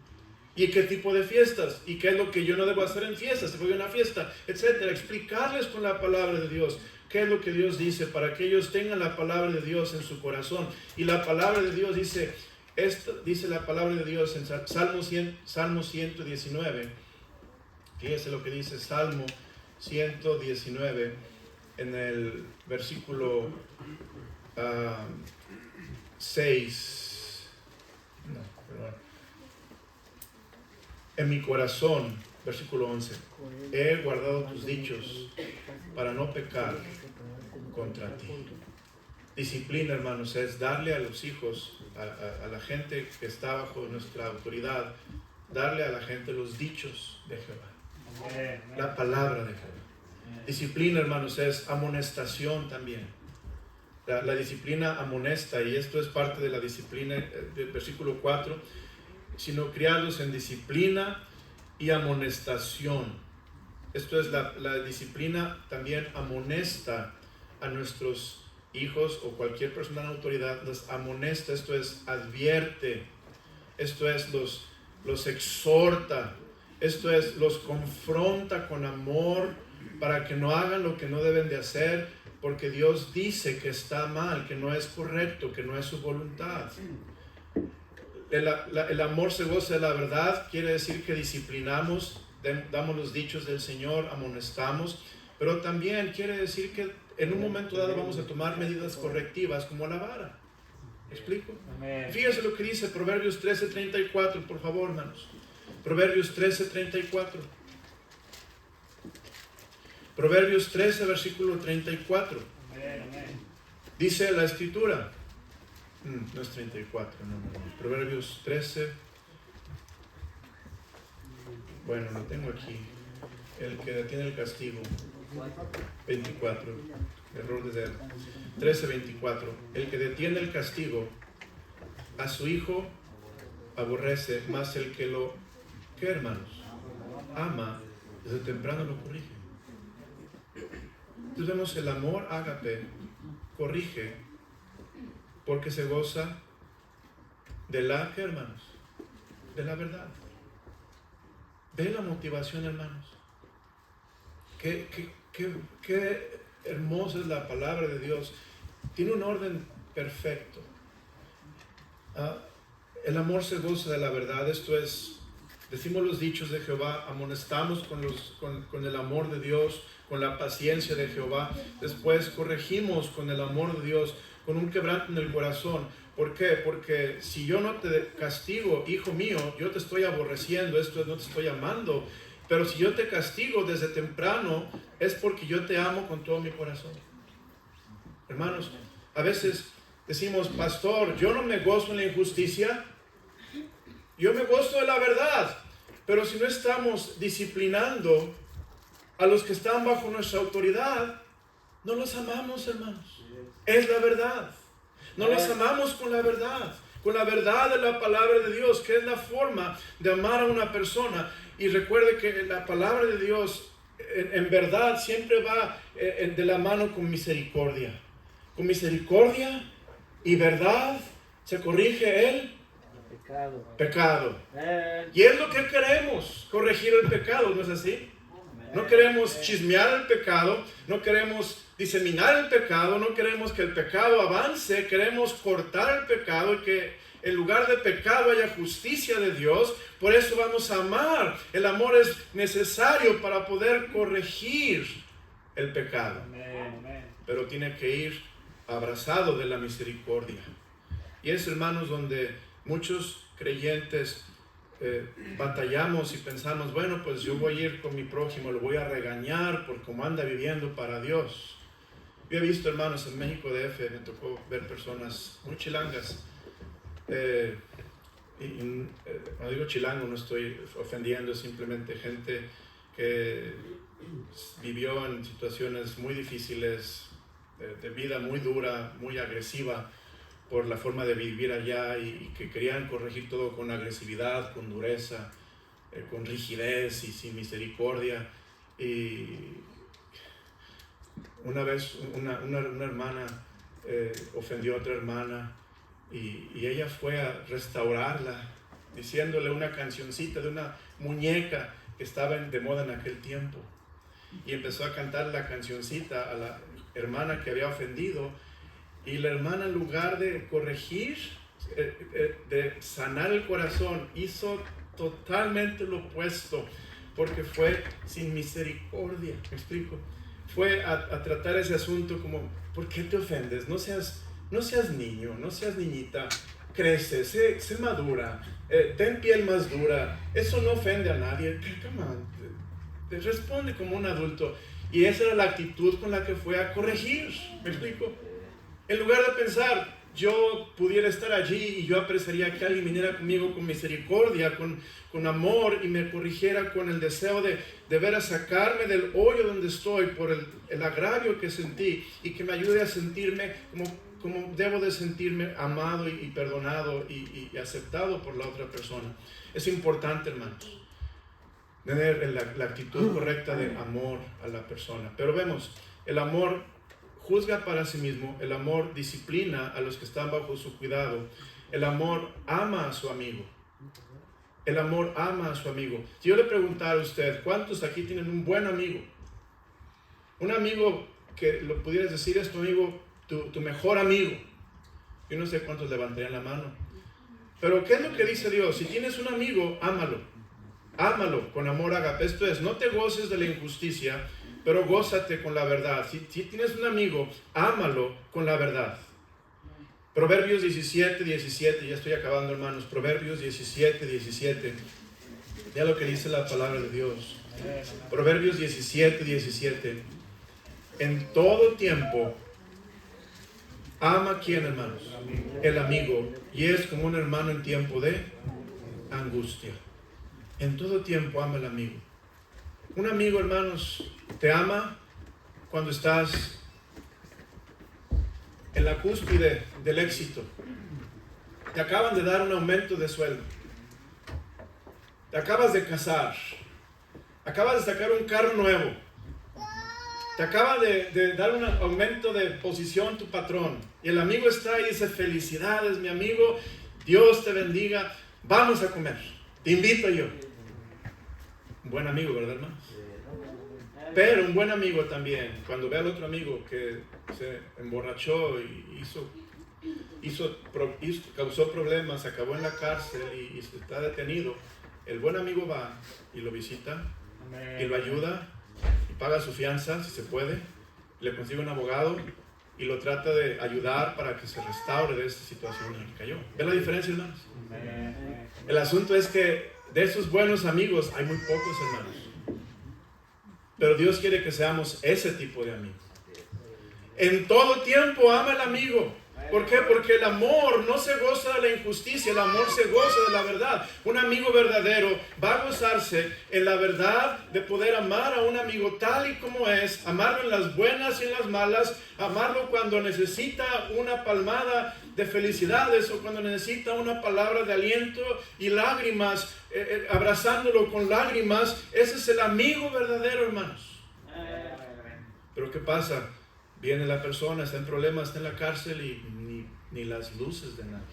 A: ¿Y qué tipo de fiestas? ¿Y qué es lo que yo no debo hacer en fiestas? Si voy a una fiesta, etcétera. Explicarles con la palabra de Dios qué es lo que Dios dice para que ellos tengan la palabra de Dios en su corazón. Y la palabra de Dios dice la palabra de Dios en Salmo 119. Fíjese lo que dice Salmo 119 en el versículo 6. No, perdón. En mi corazón, versículo 11, he guardado tus dichos para no pecar contra ti. Disciplina, hermanos, es darle a los hijos, a la gente que está bajo nuestra autoridad, darle a la gente los dichos de Jehová, la palabra de Jehová. Disciplina, hermanos, es amonestación también. La disciplina amonesta, y esto es parte de la disciplina del versículo 4, sino criados en disciplina y amonestación. Esto es la disciplina también amonesta a nuestros hijos o cualquier persona en autoridad, los amonesta, esto es advierte, esto es los exhorta, esto es los confronta con amor para que no hagan lo que no deben de hacer, porque Dios dice que está mal, que no es correcto, que no es su voluntad. El amor se goza de la verdad, quiere decir que disciplinamos, damos los dichos del Señor, amonestamos, pero también quiere decir que en un momento dado vamos a tomar medidas correctivas como la vara. ¿Me explico? Amén. Fíjense lo que dice Proverbios 13:34, por favor, hermanos. Proverbios 13:34. Proverbios 13, versículo 34. Amén, amén. Dice la Escritura. No es 34, no. Proverbios 13. Bueno, lo tengo aquí. El que detiene el castigo. 24. Error de cero. 13:24. El que detiene el castigo a su hijo aborrece, más el que lo, ¿qué, hermanos? Ama, desde temprano lo corrige. Entonces vemos el amor ágape corrige porque se goza de la, ¿qué, hermanos? De la verdad. Ve la motivación, hermanos. Qué hermosa es la palabra de Dios. Tiene un orden perfecto. El amor se goza de la verdad. Esto es, decimos los dichos de Jehová, amonestamos con el amor de Dios, con la paciencia de Jehová. Después corregimos con el amor de Dios, con un quebranto en el corazón. ¿Por qué? Porque si yo no te castigo, hijo mío, yo te estoy aborreciendo, esto es, no te estoy amando. Pero si yo te castigo desde temprano, es porque yo te amo con todo mi corazón. Hermanos, a veces decimos, pastor, yo no me gozo en la injusticia, yo me gozo de la verdad. Pero si no estamos disciplinando a los que están bajo nuestra autoridad, no los amamos, hermanos. Es la verdad. No los amamos con la verdad de la palabra de Dios, que es la forma de amar a una persona. Y recuerde que la palabra de Dios en verdad siempre va de la mano con misericordia. Con misericordia y verdad se corrige el pecado. Y es lo que queremos, corregir el pecado, ¿no es así? No queremos chismear el pecado, no queremos diseminar el pecado, no queremos que el pecado avance, queremos cortar el pecado y que en lugar de pecado haya justicia de Dios. Por eso vamos a amar. El amor es necesario para poder corregir el pecado. Pero tiene que ir abrazado de la misericordia. Y es, hermanos, donde muchos creyentes batallamos y pensamos, bueno, pues yo voy a ir con mi prójimo, lo voy a regañar por cómo anda viviendo para Dios. Yo he visto, hermanos, en México DF, me tocó ver personas muy chilangas. Cuando digo chilango no estoy ofendiendo, simplemente gente que vivió en situaciones muy difíciles, de vida muy dura, muy agresiva por la forma de vivir allá, y que querían corregir todo con agresividad, con dureza, con rigidez y sin misericordia. Y una vez una hermana ofendió a otra hermana, y ella fue a restaurarla diciéndole una cancioncita de una muñeca que estaba de moda en aquel tiempo, y empezó a cantar la cancioncita a la hermana que había ofendido, y la hermana, en lugar de corregir, de sanar el corazón, hizo totalmente lo opuesto. porque fue sin misericordia. ¿Me explico? Fue a tratar ese asunto como, ¿por qué te ofendes? No seas niño, no seas niñita. Crece, sé madura, ten piel más dura. Eso no ofende a nadie. Come on, te responde como un adulto. Y esa era la actitud con la que fue a corregir. ¿Me explico? En lugar de pensar, yo pudiera estar allí y yo apreciaría que alguien viniera conmigo con misericordia, con amor, y me corrigiera con el deseo de ver a sacarme del hoyo donde estoy por el agravio que sentí, y que me ayude a sentirme como debo de sentirme amado y perdonado y aceptado por la otra persona. Es importante, hermanos, tener la actitud correcta de amor a la persona. Pero vemos, el amor juzga para sí mismo, el amor disciplina a los que están bajo su cuidado, el amor ama a su amigo. El amor ama a su amigo. Si yo le preguntara a usted, ¿cuántos aquí tienen un buen amigo? Un amigo que lo pudieras decir es tu amigo, tu mejor amigo. Yo no sé cuántos levantarían la mano. Pero ¿qué es lo que dice Dios? Si tienes un amigo, ámalo. Ámalo con amor ágape. Esto es, no te goces de la injusticia, pero gózate con la verdad. Si tienes un amigo, ámalo con la verdad. Proverbios 17, ya estoy acabando, hermanos. Proverbios 17. Ya lo que dice la palabra de Dios. Proverbios 17. En todo tiempo, ama a quién, hermanos? El amigo. Y es como un hermano en tiempo de angustia. En todo tiempo ama al amigo. Un amigo, hermanos, te ama cuando estás en la cúspide del éxito. Te acaban de dar un aumento de sueldo. Te acabas de casar. Acabas de sacar un carro nuevo. Te acaba de dar un aumento de posición tu patrón. Y el amigo está ahí y dice, felicidades, mi amigo. Dios te bendiga. Vamos a comer. Te invito yo. Un buen amigo, ¿verdad, hermano? Pero un buen amigo también, cuando ve al otro amigo que se emborrachó y causó problemas, acabó en la cárcel y está detenido, el buen amigo va y lo visita y lo ayuda y paga su fianza si se puede, le consigue un abogado y lo trata de ayudar para que se restaure de esta situación en la que cayó. ¿Ven la diferencia, hermanos? El asunto es que de esos buenos amigos hay muy pocos, hermanos. Pero Dios quiere que seamos ese tipo de amigos. En todo tiempo ama al amigo. ¿Por qué? Porque el amor no se goza de la injusticia, el amor se goza de la verdad. Un amigo verdadero va a gozarse en la verdad de poder amar a un amigo tal y como es, amarlo en las buenas y en las malas, amarlo cuando necesita una palmada de felicidades o cuando necesita una palabra de aliento y lágrimas, abrazándolo con lágrimas. Ese es el amigo verdadero, hermanos. Pero ¿qué pasa? Viene la persona, está en problemas, está en la cárcel y ni las luces de nadie.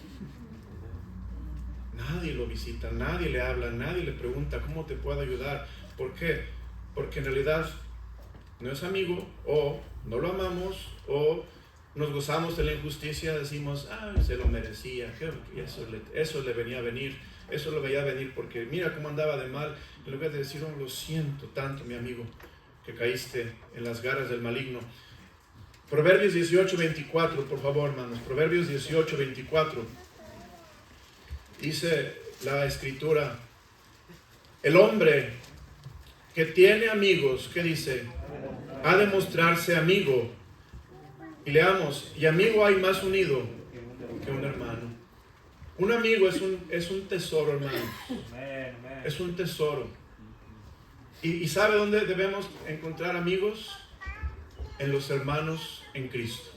A: Nadie lo visita, nadie le habla, nadie le pregunta cómo te puedo ayudar. ¿Por qué? Porque en realidad no es amigo, o no lo amamos, o nos gozamos de la injusticia, decimos, se lo merecía, eso le venía a venir, eso lo veía venir porque mira cómo andaba de mal. En lugar de decir, lo siento tanto, mi amigo, que caíste en las garras del maligno. Proverbios 18:24, por favor, hermanos. Proverbios 18:24. Dice la escritura, el hombre que tiene amigos, ¿qué dice? Ha de mostrarse amigo. Y leamos, y amigo hay más unido que un hermano. Un amigo es un tesoro, hermanos. Es un tesoro. ¿Y sabe dónde debemos encontrar amigos? En los hermanos en Cristo.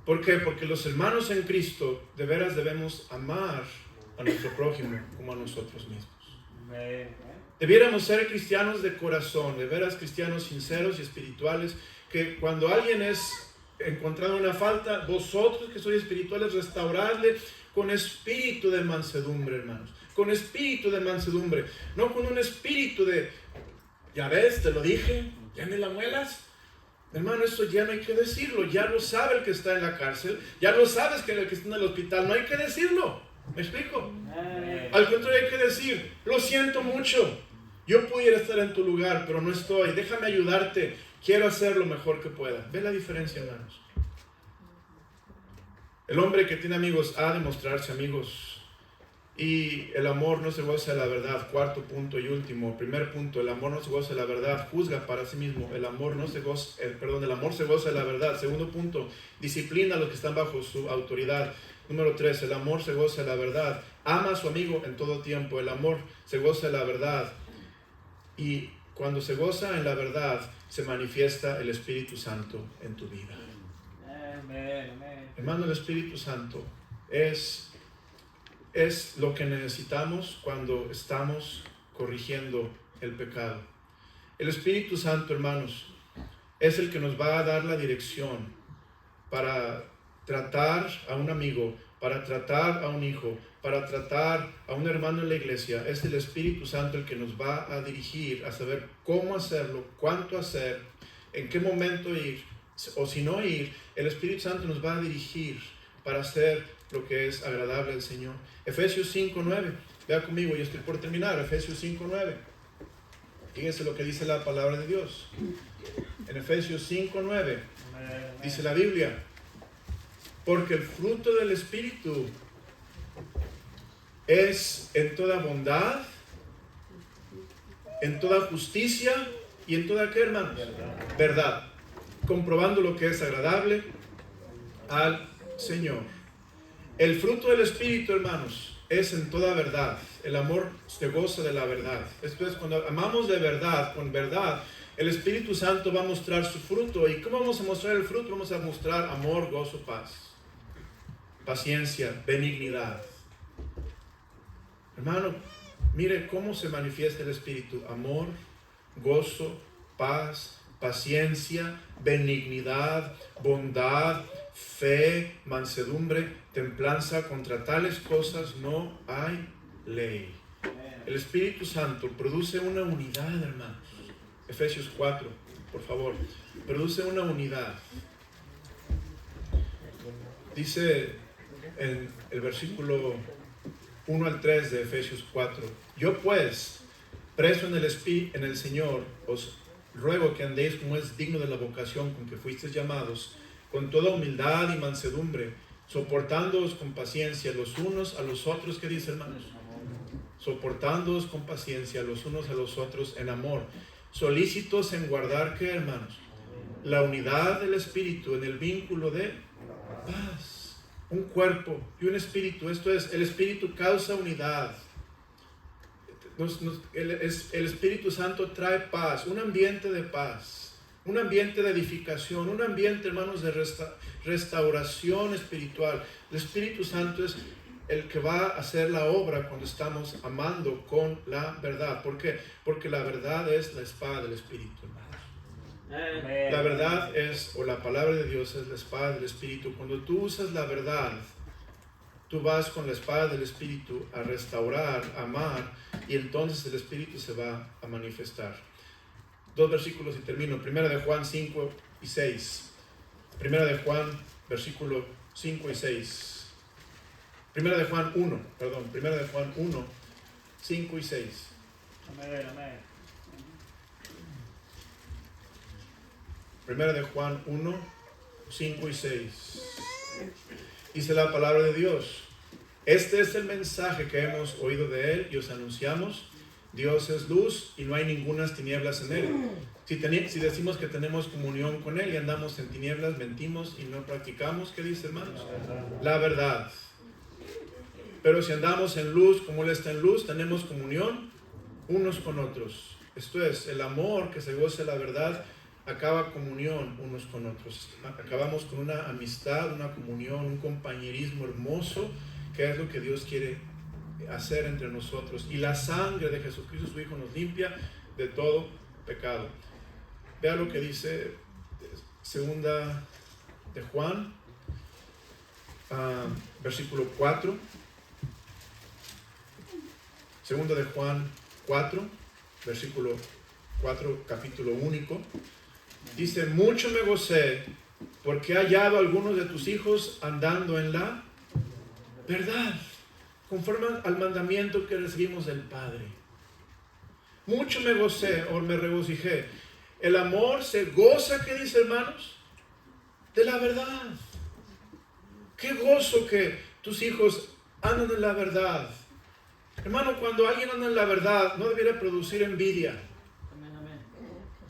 A: ¿Por qué? Porque los hermanos en Cristo de veras debemos amar a nuestro prójimo como a nosotros mismos. Debiéramos ser cristianos de corazón, de veras cristianos sinceros y espirituales, que cuando alguien es encontrado una falta, vosotros que sois espirituales, restauradle con espíritu de mansedumbre, hermanos. Con espíritu de mansedumbre, no con un espíritu de, ya ves, te lo dije, ya me la muelas. Hermano, eso ya no hay que decirlo, ya lo sabe el que está en la cárcel, ya lo sabes que el que está en el hospital, no hay que decirlo. ¿Me explico? Al contrario, hay que decir, lo siento mucho. Yo pudiera estar en tu lugar, pero no estoy. Déjame ayudarte. Quiero hacer lo mejor que pueda. ¿Ve la diferencia, hermanos? El hombre que tiene amigos ha de mostrarse amigos. Y el amor no se goza de la verdad. Cuarto punto y último. Primer punto, el amor no se goza de la verdad. Juzga para sí mismo. El amor se goza de la verdad. Segundo punto, disciplina a los que están bajo su autoridad. Número 3, el amor se goza de la verdad. Ama a su amigo en todo tiempo. El amor se goza de la verdad. Y cuando se goza en la verdad, se manifiesta el Espíritu Santo en tu vida. Hermano, el Espíritu Santo es lo que necesitamos cuando estamos corrigiendo el pecado. El Espíritu Santo, hermanos, es el que nos va a dar la dirección para tratar a un amigo, para tratar a un hijo, para tratar a un hermano en la iglesia. Es el Espíritu Santo el que nos va a dirigir a saber cómo hacerlo, cuánto hacer, en qué momento ir, o si no ir. El Espíritu Santo nos va a dirigir para hacer lo que es agradable al Señor. Efesios 5:9. Vea conmigo, yo estoy por terminar. Efesios 5:9. Fíjense lo que dice la palabra de Dios. En Efesios 5:9 dice la Biblia: porque el fruto del Espíritu es en toda bondad, en toda justicia y en toda, ¿qué, hermanos? Verdad. Comprobando lo que es agradable al Señor. El fruto del Espíritu, hermanos, es en toda verdad. El amor se goza de la verdad. Esto es, cuando amamos de verdad, con verdad, el Espíritu Santo va a mostrar su fruto. ¿Y cómo vamos a mostrar el fruto? Vamos a mostrar amor, gozo, paz, paciencia, benignidad. Hermano, mire cómo se manifiesta el Espíritu: amor, gozo, paz, paciencia, benignidad, bondad, fe, mansedumbre, templanza. Contra tales cosas no hay ley. El Espíritu Santo produce una unidad, hermanos. Efesios 4, por favor. Produce una unidad. Dice en el versículo 1 al 3 de Efesios 4: yo pues, preso en el Señor, os ruego que andéis como es digno de la vocación con que fuisteis llamados, con toda humildad y mansedumbre, soportándoos con paciencia los unos a los otros. ¿Qué dice, hermanos? Soportándoos con paciencia los unos a los otros en amor, solícitos en guardar, ¿qué, hermanos? La unidad del Espíritu en el vínculo de paz. Un cuerpo y un espíritu. Esto es, el Espíritu causa unidad. El Espíritu Santo trae paz, un ambiente de paz, un ambiente de edificación, un ambiente, hermanos, de restauración espiritual. El Espíritu Santo es el que va a hacer la obra cuando estamos amando con la verdad. ¿Por qué? Porque la verdad es la espada del Espíritu, hermanos. La verdad es, o la palabra de Dios es la espada del Espíritu. Cuando tú usas la verdad, tú vas con la espada del Espíritu a restaurar, a amar, y entonces el Espíritu se va a manifestar. 2 versículos y termino. Primera de Juan 5 y 6. Primera de Juan, versículo 5 y 6. Primera de Juan 1, perdón. Primera de Juan 1, 5 y 6.
B: Amén, amén.
A: Primera de Juan 1, 5 y 6. Dice la palabra de Dios: este es el mensaje que hemos oído de Él y os anunciamos. Dios es luz y no hay ningunas tinieblas en Él. Si decimos que tenemos comunión con Él y andamos en tinieblas, mentimos y no practicamos, ¿qué dice, hermanos? La verdad. Pero si andamos en luz como Él está en luz, tenemos comunión unos con otros. Esto es, el amor que se goza de la verdad acaba comunión unos con otros. Acabamos con una amistad, una comunión, un compañerismo hermoso, que es lo que Dios quiere hacer entre nosotros. Y la sangre de Jesucristo, su Hijo, nos limpia de todo pecado. Vea lo que dice segunda de Juan, versículo 4. Segunda de Juan 4, versículo 4, capítulo único. Dice: mucho me gocé porque he hallado a algunos de tus hijos andando en la verdad. conforme al mandamiento que recibimos del Padre. Mucho me gocé o me regocijé. El amor se goza, ¿qué dice, hermanos? De la verdad. Qué gozo que tus hijos andan en la verdad. Hermano, cuando alguien anda en la verdad, no debería producir envidia.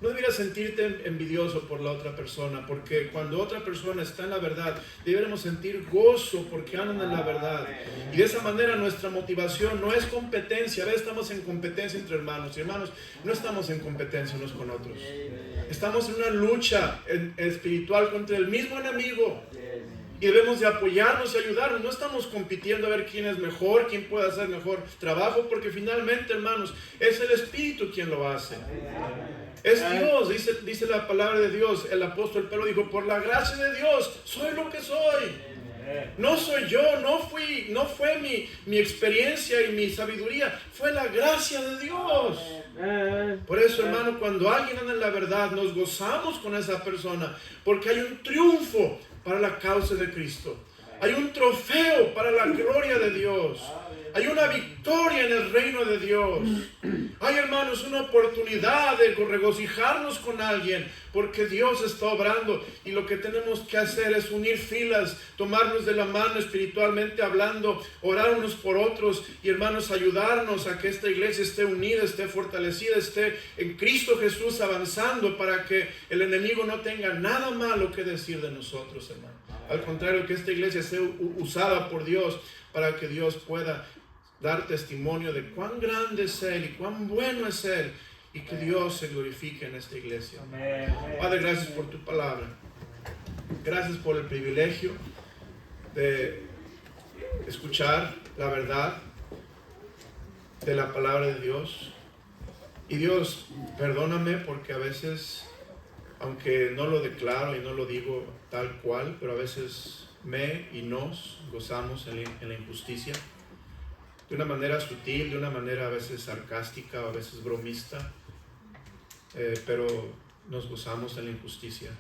A: No deberías sentirte envidioso por la otra persona, porque cuando otra persona está en la verdad, deberíamos sentir gozo porque andan en la verdad. Y de esa manera nuestra motivación no es competencia. A veces estamos en competencia entre hermanos. Y hermanos, no estamos en competencia unos con otros. Estamos en una lucha espiritual contra el mismo enemigo. Y debemos de apoyarnos y ayudarnos. No estamos compitiendo a ver quién es mejor, quién puede hacer mejor trabajo, porque finalmente, hermanos, es el Espíritu quien lo hace. Es Dios, dice la palabra de Dios. El apóstol Pedro dijo, por la gracia de Dios, soy lo que soy. No soy yo, no fue mi experiencia y mi sabiduría, fue la gracia de Dios. Por eso, hermano, cuando alguien anda en la verdad, nos gozamos con esa persona, porque hay un triunfo para la causa de Cristo. Hay un trofeo para la gloria de Dios. Hay una victoria en el reino de Dios. Hay, hermanos, una oportunidad de regocijarnos con alguien, porque Dios está obrando. Y lo que tenemos que hacer es unir filas, tomarnos de la mano espiritualmente hablando, orar unos por otros. Y, hermanos, ayudarnos a que esta iglesia esté unida, esté fortalecida, esté en Cristo Jesús avanzando, para que el enemigo no tenga nada malo que decir de nosotros, hermano. Al contrario, que esta iglesia sea usada por Dios para que Dios pueda dar testimonio de cuán grande es Él y cuán bueno es Él, y que Dios se glorifique en esta iglesia. Padre, gracias por tu palabra. Gracias por el privilegio de escuchar la verdad de la palabra de Dios. Y Dios, perdóname porque a veces, aunque no lo declaro y no lo digo tal cual, pero a veces me y nos gozamos en la injusticia. De una manera sutil, de una manera a veces sarcástica, a veces bromista, pero nos gozamos en la injusticia,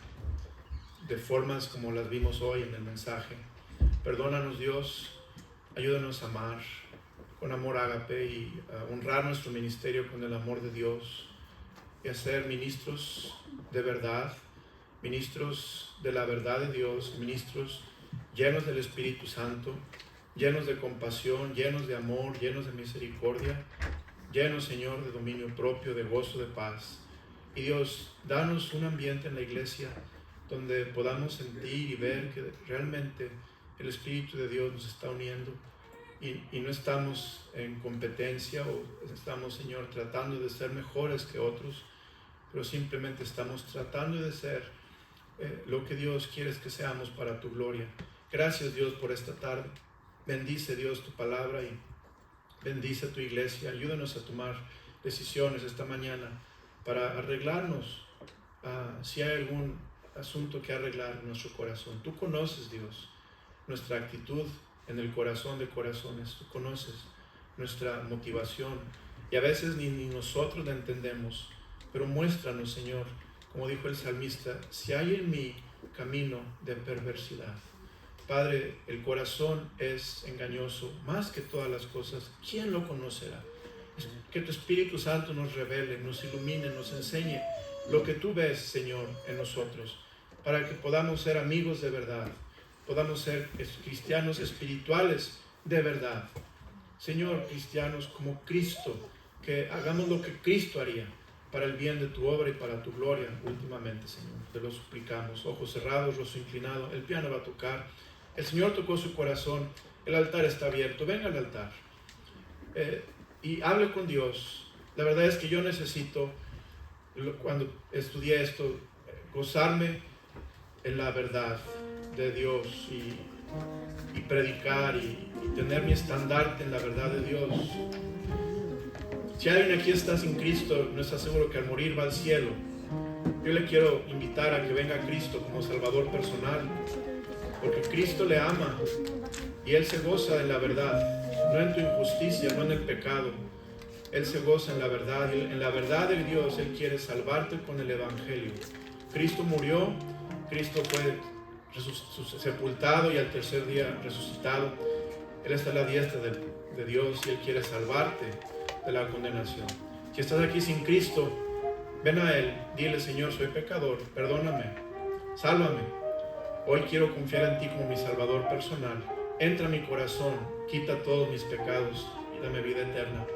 A: de formas como las vimos hoy en el mensaje. Perdónanos, Dios, ayúdanos a amar con amor ágape y a honrar nuestro ministerio con el amor de Dios, y a ser ministros de verdad, ministros de la verdad de Dios, ministros llenos del Espíritu Santo, llenos de compasión, llenos de amor, llenos de misericordia, llenos, Señor, de dominio propio, de gozo, de paz. Y Dios, danos un ambiente en la iglesia donde podamos sentir y ver que realmente el Espíritu de Dios nos está uniendo, y no estamos en competencia o estamos, Señor, tratando de ser mejores que otros, pero simplemente estamos tratando de ser lo que Dios quiere que seamos para tu gloria. Gracias, Dios, por esta tarde. Bendice, Dios, tu palabra y bendice tu iglesia. Ayúdanos a tomar decisiones esta mañana para arreglarnos si hay algún asunto que arreglar en nuestro corazón. Tú conoces, Dios, nuestra actitud en el corazón de corazones. Tú conoces nuestra motivación y a veces ni nosotros la entendemos, pero muéstranos, Señor, como dijo el salmista, si hay en mí camino de perversidad. Padre, el corazón es engañoso más que todas las cosas. ¿Quién lo conocerá? Que tu Espíritu Santo nos revele, nos ilumine, nos enseñe lo que tú ves, Señor, en nosotros, para que podamos ser amigos de verdad, podamos ser cristianos espirituales de verdad. Señor, cristianos como Cristo, que hagamos lo que Cristo haría para el bien de tu obra y para tu gloria últimamente, Señor. Te lo suplicamos. Ojos cerrados, rostro inclinado, el piano va a tocar. El Señor tocó su corazón, el altar está abierto, venga al altar y hable con Dios. La verdad es que yo necesito, cuando estudié esto, gozarme en la verdad de Dios y predicar y tener mi estandarte en la verdad de Dios. Si alguien aquí está sin Cristo, no está seguro que al morir va al cielo, yo le quiero invitar a que venga a Cristo como Salvador personal, porque Cristo le ama y Él se goza en la verdad, no en tu injusticia, no en el pecado. Él se goza en la verdad, y en la verdad de Dios Él quiere salvarte con el Evangelio. Cristo murió, Cristo fue sepultado y al tercer día resucitado. Él está a la diestra de Dios y Él quiere salvarte de la condenación. Si estás aquí sin Cristo, ven a Él, dile: Señor, soy pecador, perdóname, sálvame. Hoy quiero confiar en ti como mi Salvador personal. Entra a mi corazón, quita todos mis pecados y dame vida eterna.